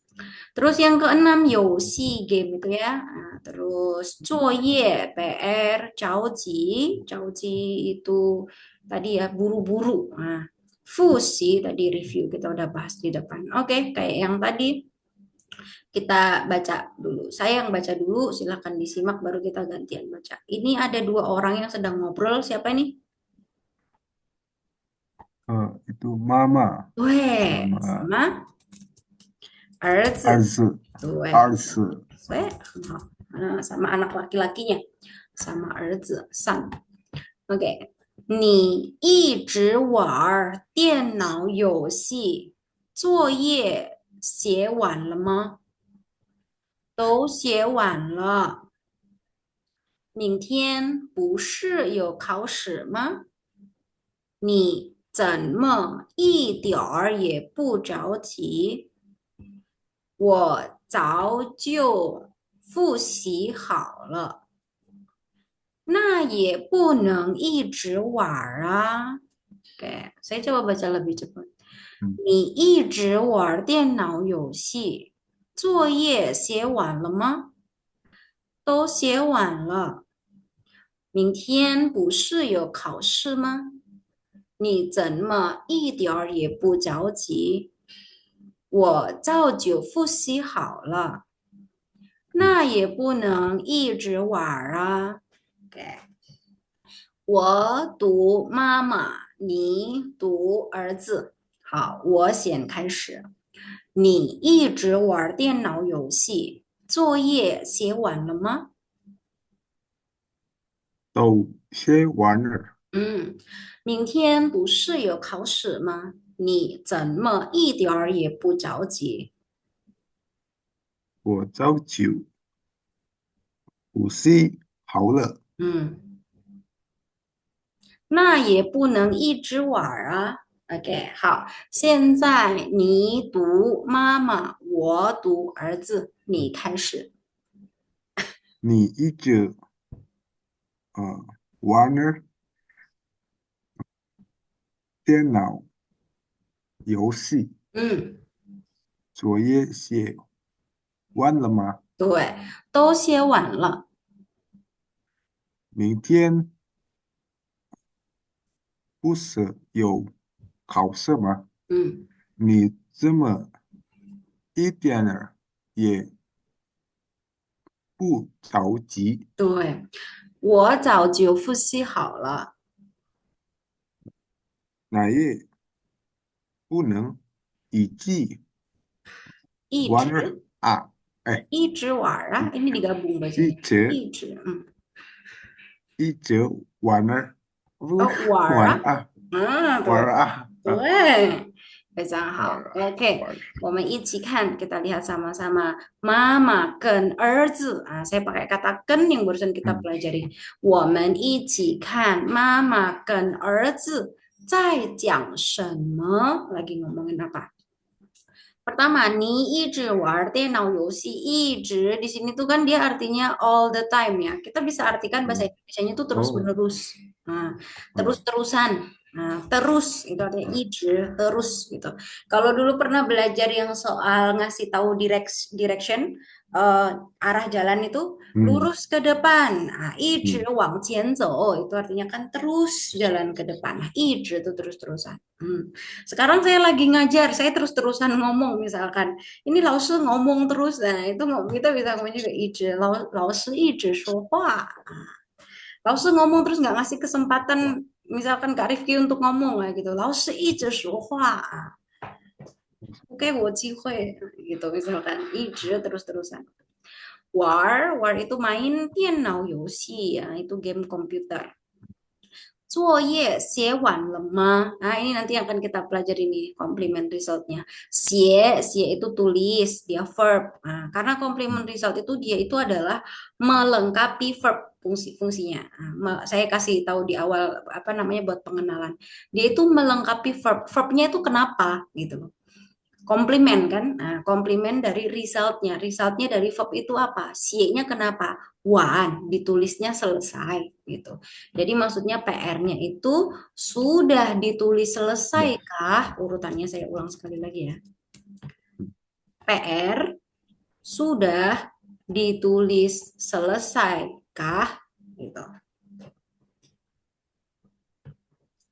Terus yang keenam, yosi, game itu ya. Nah, terus, 作业, PR, 着急itu tadi ya, buru-buru. Nah, fusi tadi review, kita udah bahas di depan. Oke, kayak yang tadi kita baca dulu. Saya yang baca dulu, silahkan disimak baru kita gantian baca. Ini ada 2 orang yang sedang ngobrol. Siapa ini? itu mama Weh, sama sama 儿子. 儿子 Weh, 儿子 weh, sama anak laki-lakinya. Sama 儿子, son. Oke. 你一直玩电脑游戏，作业写完了吗？都写完了。明天不是有考试吗？你怎么一点儿也不着急？我早就复习好了，那也不能一直玩儿啊。Oke, saya coba baca lebih cepat. 嗯，你一直玩电脑游戏，作业写完了吗？都写完了。明天不是有考试吗？你怎么一点儿也不着急？我早就复习好了，那也不能一直玩儿啊。OK，我读妈妈，你读儿子。好，我先开始。你一直玩电脑游戏，作业写完了吗？都写完了，嗯，明天不是有考试吗？你怎么一点儿也不着急？我早就复习好了。嗯，那也不能一直玩儿啊。OK，好，现在你读妈妈，我读儿子，你开始。你一直玩了电脑游戏，嗯，作业写完了吗？对，都写完了。明天不是有考试吗？嗯，你怎么一点儿也不着急？对，我早就复习好了。那也不能一记。一直 Warner A. 一直玩啊, ini digabung bacanya. 一直一直, Warner 不是玩啊, Warner A tuh. Warner A 啊对，非常好。Warner OK，Warner 我们一起看，kita lihat sama-sama. Mama 跟儿子啊，saya pakai kata 跟 yang barusan kita 嗯 pelajari. 我们一起看妈妈跟儿子在讲什么？Lagi ngomongin apa? Pertama, 你一直玩电脑游戏，一直di sini tuh kan dia artinya all the time ya. Kita bisa artikan bahasa 嗯 Indonesianya tuh 哦 terus-menerus. Nah, 嗯 terus-terusan. Nah, terus itu artinya 一直 terus gitu. Kalau dulu pernah belajar yang soal ngasih tahu direction, eh, arah jalan itu 嗯 lurus ke depan. Nah, 一直 嗯 往前走 itu artinya kan terus jalan ke depan. Nah, 一直 itu terus-terusan. Sekarang saya lagi ngajar, saya terus-terusan ngomong misalkan. Ini Lause ngomong terus, nah itu kita bisa ngomong juga 一直 Lause 一直说话. Lause ngomong terus nggak ngasih kesempatan misalkan Kak Rifki untuk ngomong lah gitu. Lause 一直说话. Oke, 我机会 gitu misalkan 一直 terus-terusan. War itu main 电脑游戏 ya, itu game komputer. 作业写完了吗? Nah, ini nanti akan kita pelajari nih complement resultnya. Xie itu tulis, dia verb. Nah, karena complement result itu dia itu adalah melengkapi verb fungsinya. Nah, saya kasih tahu di awal apa namanya buat pengenalan. Dia itu melengkapi verb. Verbnya itu kenapa gitu loh. Komplimen kan? Nah, komplimen dari resultnya. Resultnya dari verb itu apa? Sie-nya kenapa? One, ditulisnya selesai gitu. Jadi maksudnya PR-nya itu sudah ditulis selesai kah? Urutannya saya ulang sekali lagi ya. PR sudah ditulis selesai kah? Gitu.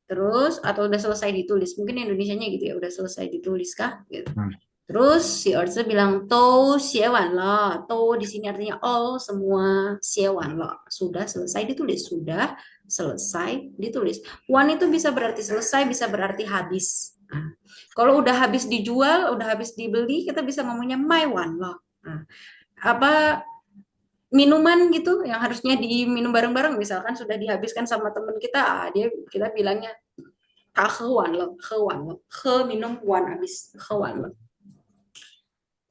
Terus atau udah selesai ditulis? Mungkin Indonesianya gitu ya, udah selesai ditulis kah? Gitu. 嗯 Terus si Erza bilang to xiewan lo. To di sini artinya all semua xiewan lo. Sudah selesai ditulis, sudah selesai ditulis. Wan itu bisa berarti selesai, bisa berarti habis. Nah, kalau udah habis dijual, udah habis dibeli, kita bisa ngomongnya my one lo. Nah, apa minuman gitu yang harusnya diminum bareng-bareng misalkan sudah dihabiskan sama teman kita, dia kita bilangnya 他喝完了，喝完了，喝 minum one habis 喝完了。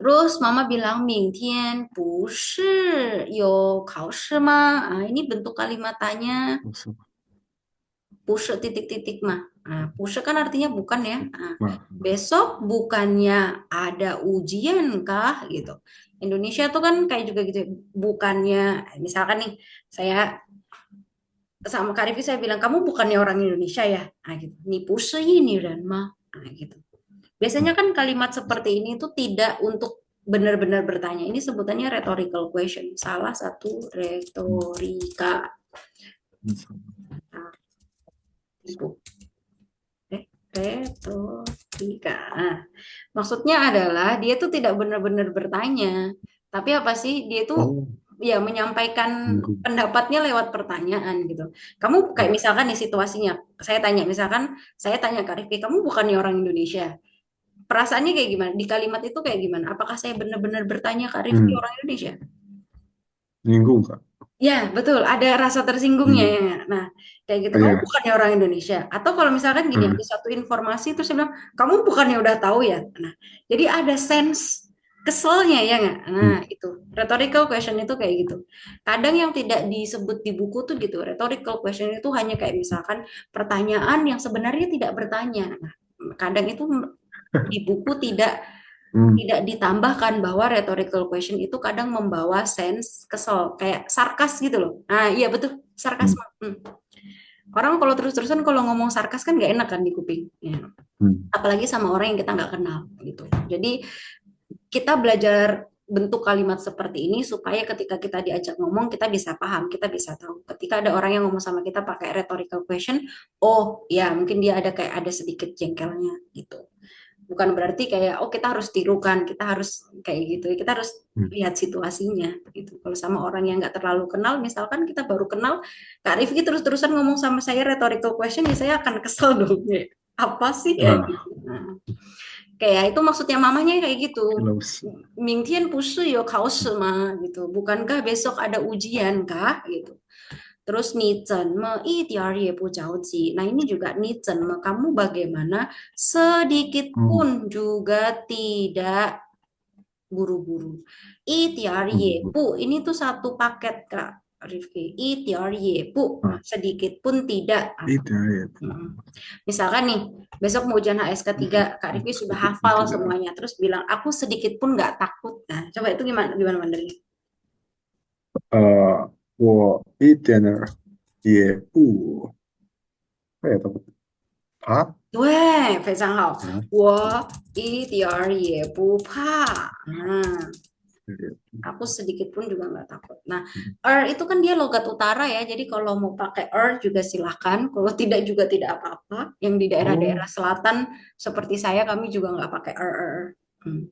Terus mama bilang, 明天不是有考试吗? Ah, ini bentuk kalimat tanya, 不是 pushe titik-titik mah. Nah, pushe kan artinya bukan ya. Nah, 嘛 besok bukannya ada ujian kah gitu. Indonesia tuh kan kayak juga gitu, ya. Bukannya, misalkan nih, saya sama Kak Rifi saya bilang, kamu bukannya orang Indonesia ya? Nah, gitu. Nih pushe ini dan mah. Nah, gitu. Biasanya 嗯 kan kalimat seperti ini tuh tidak untuk benar-benar bertanya. Ini sebutannya rhetorical question. Salah satu 嗯 retorika. 嗯 Nah, itu. Retorika. Nah, maksudnya adalah dia tuh tidak benar-benar bertanya. Tapi apa sih? Dia tuh 哦 ya menyampaikan 嗯 pendapatnya lewat pertanyaan gitu. Kamu kayak 嗯 misalkan nih situasinya, saya tanya misalkan saya tanya ke Rifki, kamu bukannya orang Indonesia? Perasaannya kayak gimana? Di kalimat itu kayak gimana? Apakah saya benar-benar bertanya Kak Rifki 嗯 orang Indonesia? 凝固感 Ya, betul. Ada rasa tersinggungnya 嗯 ya. Nah, kayak gitu. Kamu 哎呀 bukannya orang Indonesia. Atau kalau misalkan gini, ada 嗯 satu informasi terus saya bilang, kamu bukannya udah tahu ya? Nah, jadi ada sense keselnya ya nggak? Nah, 嗯 itu. Rhetorical question itu kayak gitu. Kadang yang tidak disebut di buku tuh gitu. Rhetorical question itu hanya kayak misalkan pertanyaan yang sebenarnya tidak bertanya. Nah, kadang itu di buku tidak 嗯 tidak ditambahkan bahwa rhetorical question itu kadang membawa sense kesel, kayak sarkas gitu loh. Nah, iya betul, sarkasme. 嗯 Orang kalau terus-terusan kalau ngomong sarkas kan nggak enak kan di kuping. Ya. 嗯 Apalagi sama orang yang kita nggak kenal gitu. Jadi kita belajar bentuk kalimat seperti ini supaya ketika kita diajak ngomong kita bisa paham, kita bisa tahu. Ketika ada orang yang ngomong sama kita pakai rhetorical question, oh ya mungkin dia ada kayak ada sedikit jengkelnya gitu. Bukan berarti kayak oh kita harus tirukan, kita harus kayak gitu, kita harus 嗯 lihat situasinya gitu. Kalau sama orang yang nggak terlalu kenal, misalkan kita baru kenal, Kak Rifki terus-terusan ngomong sama saya rhetorical question, ya saya akan kesel dong. Apa sih ya? 啊 Gitu. Nah, Kayak itu maksudnya mamanya kayak gitu. 老师，明天不是有考试吗? Gitu. Bukankah besok ada ujian kah? Gitu. Terus ni me jauji. Nah ini juga ni me kamu bagaimana sedikit 嗯 pun juga tidak buru-buru.嗯 Pu ini tuh satu paket Kak Rifki. Pu 啊，sedikit pun tidak 一 apa. 点儿也不 Mm. Misalkan nih, besok mau ujian HSK 3, Kak Rifki sudah sedikit pun hafal tidak. semuanya, terus bilang, aku sedikit pun nggak takut. Nah, coba itu gimana, gimana Mandarin? 我一点儿也不会的啊对，非常好。啊，我一点儿也不怕。Nah, 也 aku sedikit pun juga nggak takut. Nah, itu kan dia logat utara ya, jadi kalau mau pakai juga silahkan. Kalau tidak juga tidak apa-apa. Yang di daerah-daerah oh, selatan seperti saya, kami juga nggak pakai Hmm.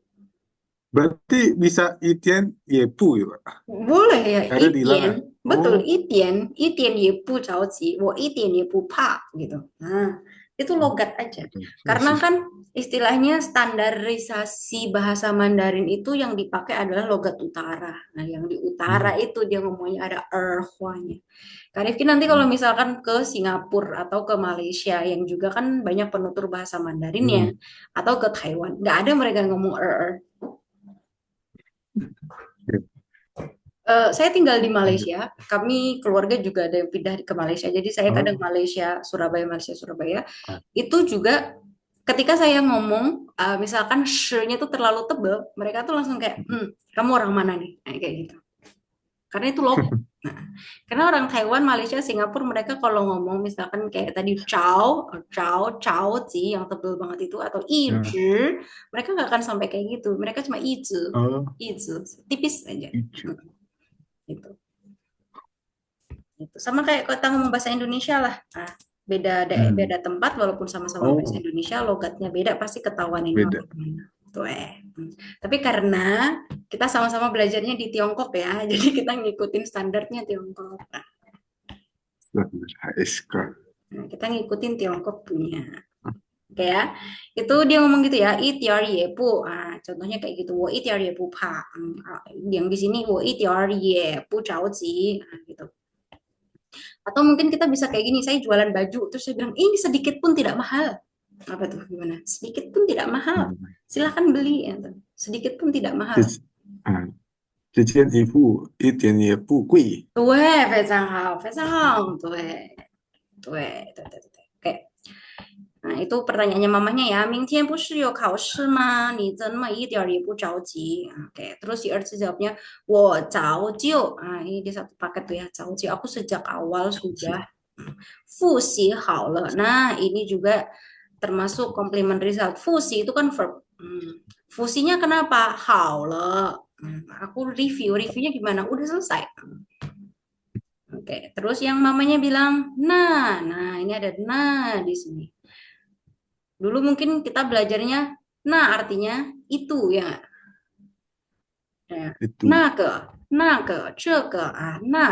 berarti bisa Itian Yepu ya, Pak? Boleh ya, Ada di Itien. Langa. Betul, Oh, Itien. Itien ye pu cao ji, wo Itien ye pu pa gitu. Nah, itu logat aja. betul. Saya Karena sih. kan istilahnya standarisasi bahasa Mandarin itu yang dipakai adalah logat utara. Nah, yang di utara Hmm. itu dia ngomongnya ada erhua-nya. Kak Rifki nanti kalau misalkan ke Singapura atau ke Malaysia yang juga kan banyak penutur bahasa Mandarinnya Hmm. atau ke Taiwan, nggak ada mereka yang ngomong Ya, Saya tinggal di lanjut. Malaysia. Kami keluarga juga ada yang pindah ke Malaysia. Jadi saya kadang Oh, Malaysia, Surabaya. Itu juga ketika saya ngomong, misalkan sh-nya itu terlalu tebel, mereka tuh langsung kayak, kamu orang mana nih? Nah, kayak gitu. Karena itu logat. Nah, karena orang Taiwan, Malaysia, Singapura, mereka kalau ngomong misalkan kayak tadi chow, ji yang tebel banget itu, atau nah, iji, mereka nggak akan sampai kayak gitu. Mereka cuma oh, iji, tipis aja. hijau. Gitu. Gitu. Sama kayak kita ngomong bahasa Indonesia lah. Nah, Hmm. beda tempat walaupun sama-sama bahasa Oh, Indonesia, logatnya beda pasti ketahuan ini beda. orang mana. Tuh Tapi karena kita sama-sama belajarnya di Tiongkok ya, jadi kita ngikutin standarnya Tiongkok. Standar HSK. Nah, kita ngikutin Tiongkok punya. Oke ya, itu dia ngomong gitu ya, itiar yepu. Contohnya kayak gitu, wo itiar yepu pa. Yang di sini wo itiar yepu cao ji. Gitu. Atau mungkin kita bisa kayak gini, saya jualan baju, terus saya bilang, ini sedikit pun tidak mahal. Apa tuh, gimana? Sedikit pun tidak mahal. Hmm. Silahkan beli. Ya, tuh. Sedikit pun tidak 这 mahal. 啊，这件衣服一点也不贵。对，非常好，非常好，对，对。Oke. Nah, itu pertanyaannya mamanya ya. 明天不是有考试吗？你怎么一点儿也不着急? Oke. Terus si Erzi jawabnya, 我早就. Ini dia satu paket tuh ya. 早就. Aku sejak awal 超级 sudah 复习好了. Nah, ini juga termasuk complement result. Fusi itu kan verb. Fusinya kenapa? 好了. Aku reviewnya gimana? Udah selesai. Oke, terus yang mamanya bilang, nah ini ada nah di sini. Dulu mungkin kita belajarnya, nah artinya itu ya. Ya. itu. Nah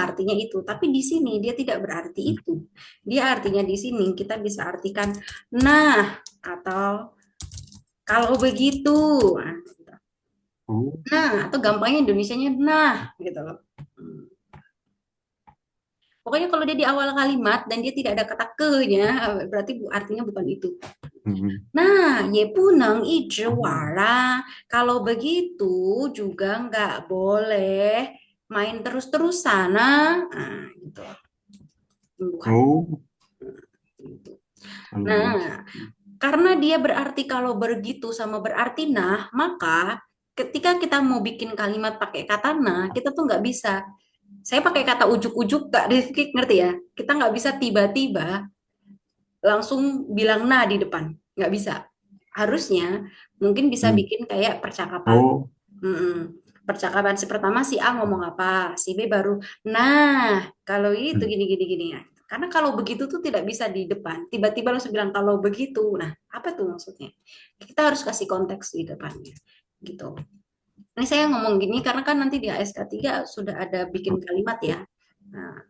artinya itu. Tapi di sini dia tidak berarti itu. Dia artinya di sini kita bisa artikan nah atau kalau begitu. Nah, gitu. Oh, Nah, atau gampangnya Indonesianya nah gitu loh. Pokoknya kalau dia di awal kalimat dan dia tidak ada kata ke-nya, berarti artinya bukan itu. hmm. Nah, ye puneng iji Oh, wara. Kalau begitu juga nggak boleh main terus-terusan. Nah, gitu. Bukan. oh, Gitu. kalau Nah, begitu. karena dia berarti kalau begitu sama berarti nah, maka ketika kita mau bikin kalimat pakai kata nah, kita tuh nggak bisa. Saya pakai kata ujuk-ujuk, Kak Rizky, ngerti ya? Kita nggak bisa tiba-tiba langsung bilang nah di depan. Nggak bisa. Harusnya mungkin bisa Hmm. bikin kayak percakapan. Oh, Percakapan si pertama si A ngomong apa, si B baru, nah kalau itu hmm. gini ya. Karena kalau begitu tuh tidak bisa di depan. Tiba-tiba langsung bilang kalau begitu. Nah, apa tuh maksudnya? Kita harus kasih konteks di depannya. Gitu. Ini saya ngomong gini karena kan nanti di ASK 3 sudah ada bikin kalimat ya. Nah,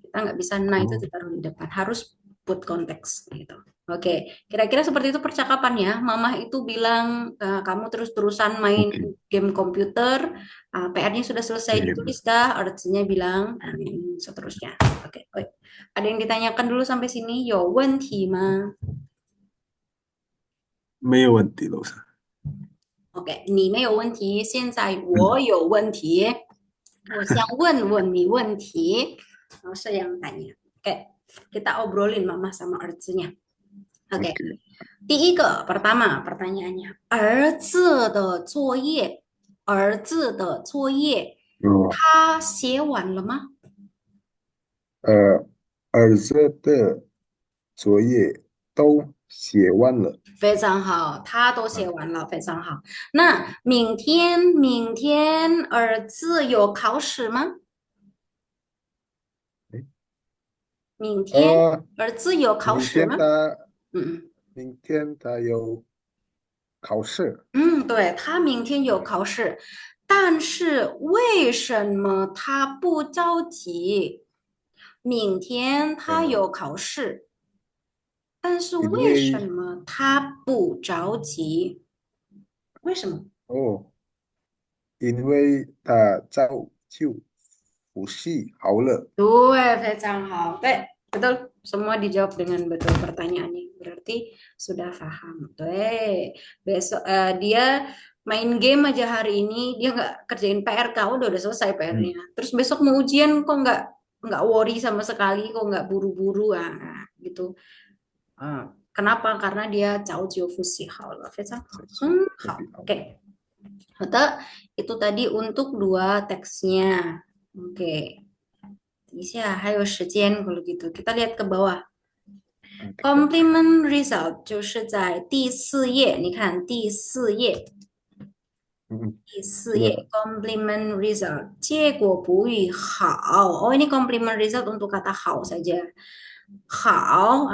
kita nggak bisa nah itu Oh, ditaruh di depan. Harus put konteks gitu. Oke, kira-kira seperti itu percakapannya. Mama itu bilang kamu terus-terusan main Oke. game komputer, PR-nya sudah selesai Game. ditulis dah, artinya bilang seterusnya. Oke, baik. Ada yang ditanyakan dulu sampai sini? 有问题吗？没有问题，老师。OK，你没有问题，现在我 Hmm. 有问题，我想问问你问题。Saya yang tanya. Oke, kita obrolin mama sama artinya. Oke, Oke. pertama pertanyaannya，儿子的作业，儿子的作业，Oh, 他写完了吗？儿子的作业都写完了。非常好，他都写完了，非常好。那明天儿子有考试吗？诶明天呃，儿子有考明试吗？天他嗯明天他有考试。对，他明天有考试，但是为什么他不着急？明天他呃，有考试，但是因为什为么他不着急？为什么？哦，因为他早就复习好了。非常好，betul. Semua dijawab dengan betul pertanyaannya. Berarti sudah paham. Dia main game aja hari ini, dia nggak kerjain PR, kau udah selesai Hmm. PR-nya. Terus besok mau ujian kok nggak worry sama sekali, kok nggak buru-buru gitu. Kenapa? Karena dia 早就复习好了，非常好，很好. 复习好。Oke, itu tadi untuk dua teksnya. Oke. Bisa, 还有时间 kalau gitu. Kita lihat ke bawah. Oke, oke. Complement result 就是在第4页，你看第4页，Hmm. 第4页 Coba. complement result 结果补语好. Oh, ini complement result untuk kata 好 saja. 好,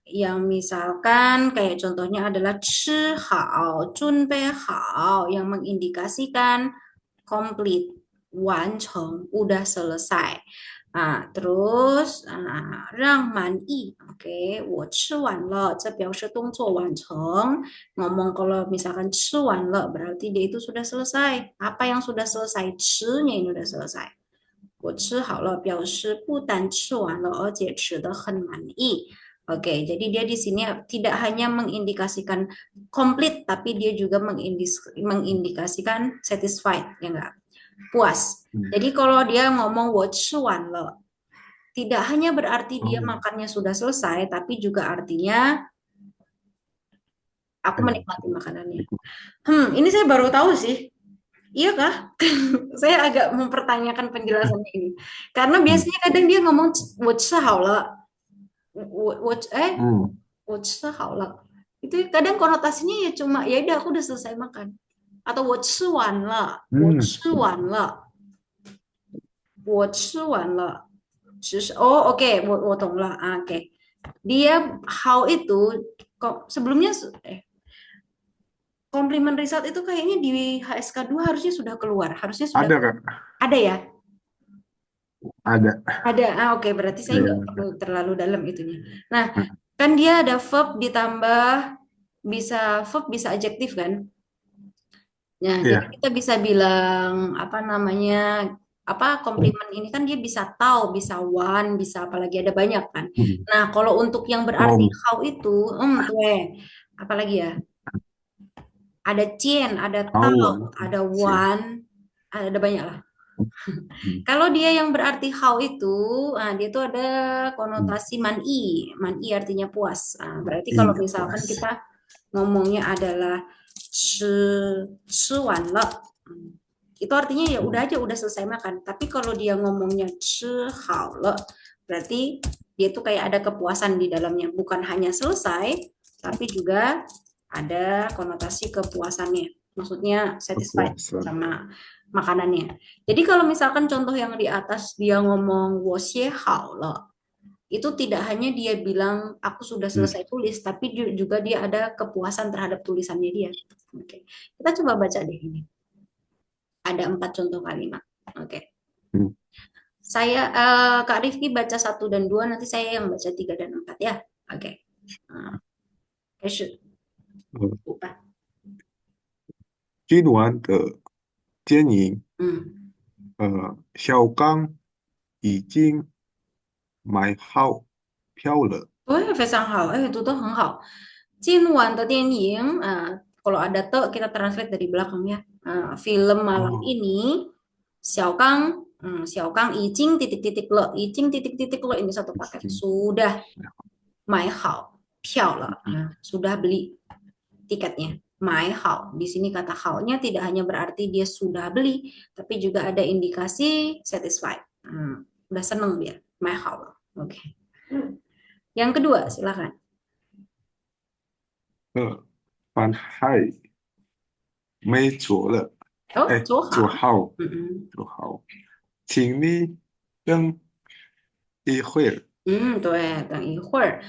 yang misalkan kayak contohnya adalah 吃好, 准备好 yang mengindikasikan complete, 完成, udah selesai. Terus 让满意, oke, 我吃完了, 这表示动作完成. Ngomong kalau misalkan 吃完了, berarti dia itu sudah selesai. Apa yang sudah selesai? 吃nya ini udah selesai. 我吃好了，表示不单吃完了，而且吃得很满意. Oke, jadi dia di sini tidak hanya mengindikasikan komplit, tapi dia juga mengindikasikan satisfied, ya enggak? Puas. Hmm. Jadi kalau dia ngomong 我吃完了, tidak hanya berarti dia Oh, makannya sudah selesai, tapi juga artinya aku enak. menikmati makanannya. Ini saya baru tahu sih. Iya kah? Saya agak mempertanyakan penjelasannya ini. Karena Hmm. biasanya kadang dia ngomong 我吃好了, Hmm. 我吃好了. Itu kadang konotasinya ya cuma ya udah aku udah selesai makan. Atau 我吃完了, Hmm. 我吃完了,oh oke, 我懂了. Oke. Dia how itu kok sebelumnya komplimen result itu kayaknya di HSK 2 harusnya sudah keluar, harusnya sudah Ada, Kak. ada ya? Ada. Ada. Oke, berarti saya nggak Ya. perlu terlalu dalam itunya. Nah, Hmm. kan dia ada verb ditambah bisa verb bisa adjektif kan? Nah, jadi Iya. kita bisa bilang apa namanya komplimen ini kan dia bisa tahu, bisa one, bisa apalagi ada banyak kan. Hmm. Nah, kalau untuk yang berarti Oh, how itu, apalagi ya? Ada cien, ada tau, tahu. ada Sih. one, ada banyak lah. Hmm. Kalau dia yang berarti how itu, dia tuh ada Hmm. konotasi man'i. Man'i artinya puas. Berarti kalau Iya, misalkan puas. kita ngomongnya adalah 吃完了, itu artinya ya udah Hmm. aja udah selesai makan. Tapi kalau dia ngomongnya 吃好了, berarti dia tuh kayak ada kepuasan di dalamnya. Bukan hanya selesai, tapi juga ada konotasi kepuasannya. Maksudnya satisfied Kepuasan. sama makanannya. Jadi kalau misalkan contoh yang di atas dia ngomong 我写好了, itu tidak hanya dia bilang aku sudah Hmm. selesai tulis, tapi juga dia ada kepuasan terhadap tulisannya dia. Oke, kita coba baca deh ini. Ada 4 contoh kalimat. Oke, Hmm. saya Kak Rifki baca 1 dan 2, nanti saya yang baca 3 dan 4 ya. OK，开始呃，读吧。今晚的电影，嗯，小刚已经买好票了。对，非常好，读得很好。今晚的电影, kalau ada te kita translate dari belakang ya. Film malam Oh, ini, Xiao Kang Ijing titik-titik le, Ijing titik-titik le ini satu paket. 已经 Sudah 买好票了, sudah beli tiketnya. 买好, di sini kata hao-nya tidak hanya berarti dia sudah beli, tapi juga ada indikasi satisfied. Udah seneng dia, 买好了. Oke. Yang kedua, silakan. 饭还没做了，Oh, 哎，做好。做好，嗯做好，请你等一会儿。对，等一会儿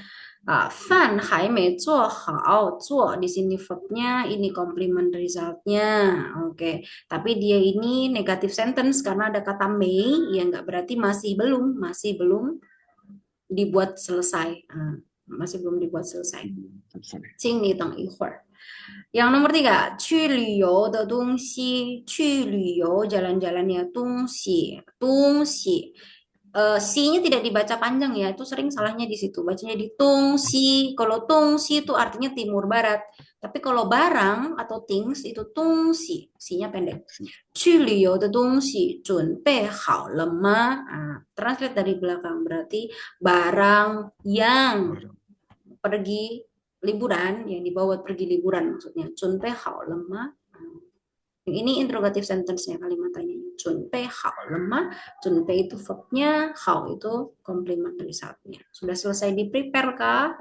饭还没做好，做di sini verbnya ini complement resultnya, oke. Tapi dia ini negative sentence karena ada kata may, ya nggak berarti masih belum dibuat selesai. Masih belum dibuat selesai. 请你等一会儿。Yang nomor tiga, 去旅游的东西，去旅游 jalan-jalannya 东西. Si-nya tidak dibaca panjang ya, itu sering salahnya di situ. Bacanya di tungsi. Kalau tungsi itu artinya timur barat. Tapi kalau barang atau things itu tungsi, si-nya pendek. 去旅游的东西准备好了吗? Translate dari belakang berarti barang yang pergi liburan, yang dibawa pergi liburan maksudnya. 准备好了吗? Ini interrogative sentence-nya kalimat tanyanya. 准备好了吗? 准备itu verb-nya, 好 itu complement result-nya. Sudah selesai di prepare kah?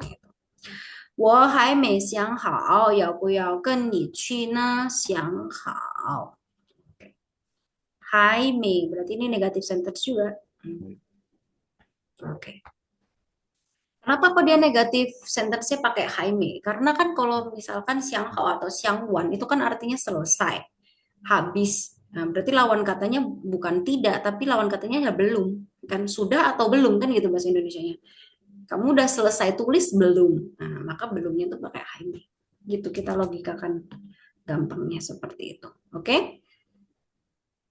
我还没想好要不要跟你去呢？想好。还没 berarti ini negative sentence juga. Oke. Kenapa kok dia negatif sentence-nya pakai Haime? Karena kan kalau misalkan Xiang Hao atau Xiang Wan itu kan artinya selesai, habis. Nah, berarti lawan katanya bukan tidak, tapi lawan katanya ya belum. Kan sudah atau belum kan gitu bahasa Indonesianya. Kamu udah selesai tulis belum? Nah, maka belumnya itu pakai Haime. Gitu kita logikakan gampangnya seperti itu. Oke?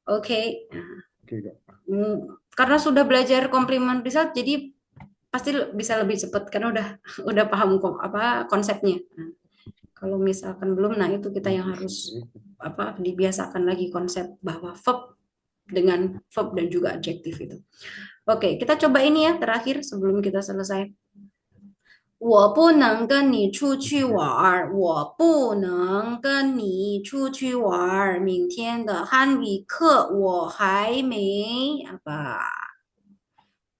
Oke. Nah, Oke, Kak. karena sudah belajar complement result jadi pasti bisa lebih cepat karena udah paham kok apa konsepnya. Nah, kalau misalkan belum, nah itu kita yang harus apa dibiasakan lagi konsep bahwa verb dengan verb dan juga adjektif itu. Oke, kita coba ini ya terakhir sebelum kita selesai. 我不能跟你出去玩儿，我不能跟你出去玩儿。明天的汉语课我还没apa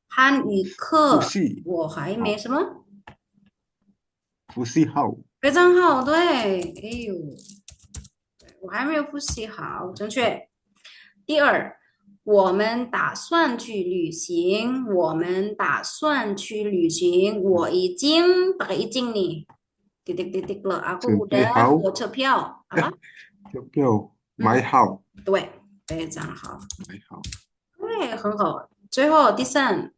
汉语复课习我还没好，什么复习好，非常好，对，哎呦，我还没有复习好，正确。第二，我们打算去旅行，我们打算去旅行，我已经 pakai 已经 nih, titik-titik le, aku 准备 udah 好，火车票哎，apa? 票买好，对，非常好，买好，对，很好。最后第三，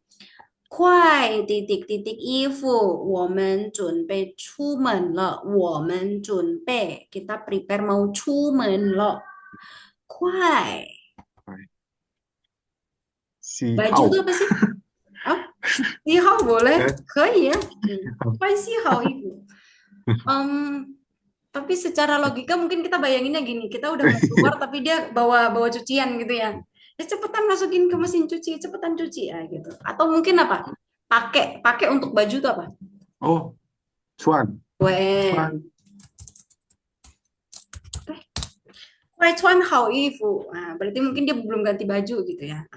快滴滴滴滴衣服，我们准备出门了。我们准备 kita prepare mau 出门了。快，快，洗 baju 好，itu apa sih? Oh, 洗好 boleh, 哎，可以ya. 好，快 洗好 ibu. Tapi secara logika mungkin kita bayanginnya gini, kita udah mau keluar tapi dia bawa bawa cucian gitu ya. Ya cepetan masukin ke mesin cuci, cepetan cuci ya gitu. Atau mungkin apa? Pakai pakai untuk baju tuh apa? 哦，穿 Weh, 穿，快穿好衣服. Nah, berarti mungkin dia belum ganti baju gitu ya.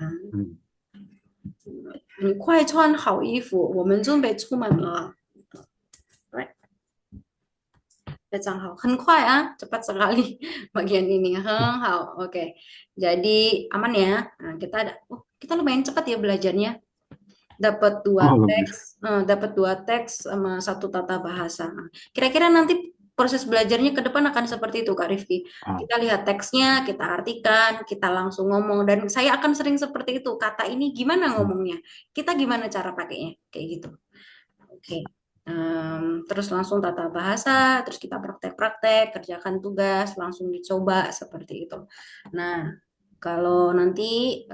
你快穿好衣服，我们准备出门了。对，非常好，很快啊，cepat sekali bagian ini. Hao, oke. Jadi aman ya. Nah, kita lumayan cepat ya belajarnya.哦，lebih Dapat dua teks sama satu tata bahasa. Kira-kira nanti proses belajarnya ke depan akan seperti itu, Kak Rifki. ah, Kita lihat teksnya, kita artikan, kita langsung ngomong. Dan saya akan sering seperti itu. Kata ini gimana ngomongnya? Kita gimana cara pakainya? Kayak gitu. Oke. Terus langsung tata bahasa, terus kita praktek-praktek, kerjakan tugas, langsung dicoba seperti itu. Nah, kalau nanti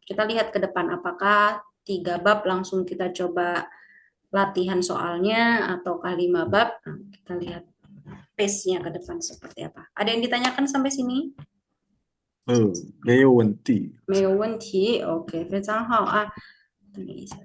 kita lihat ke depan apakah 3 bab langsung kita coba latihan soalnya ataukah 5 bab. Nah, kita lihat pace-nya ke depan seperti apa. Ada yang ditanyakan sampai sini? 没有问题。没有问题，OK，非常好啊。等一下。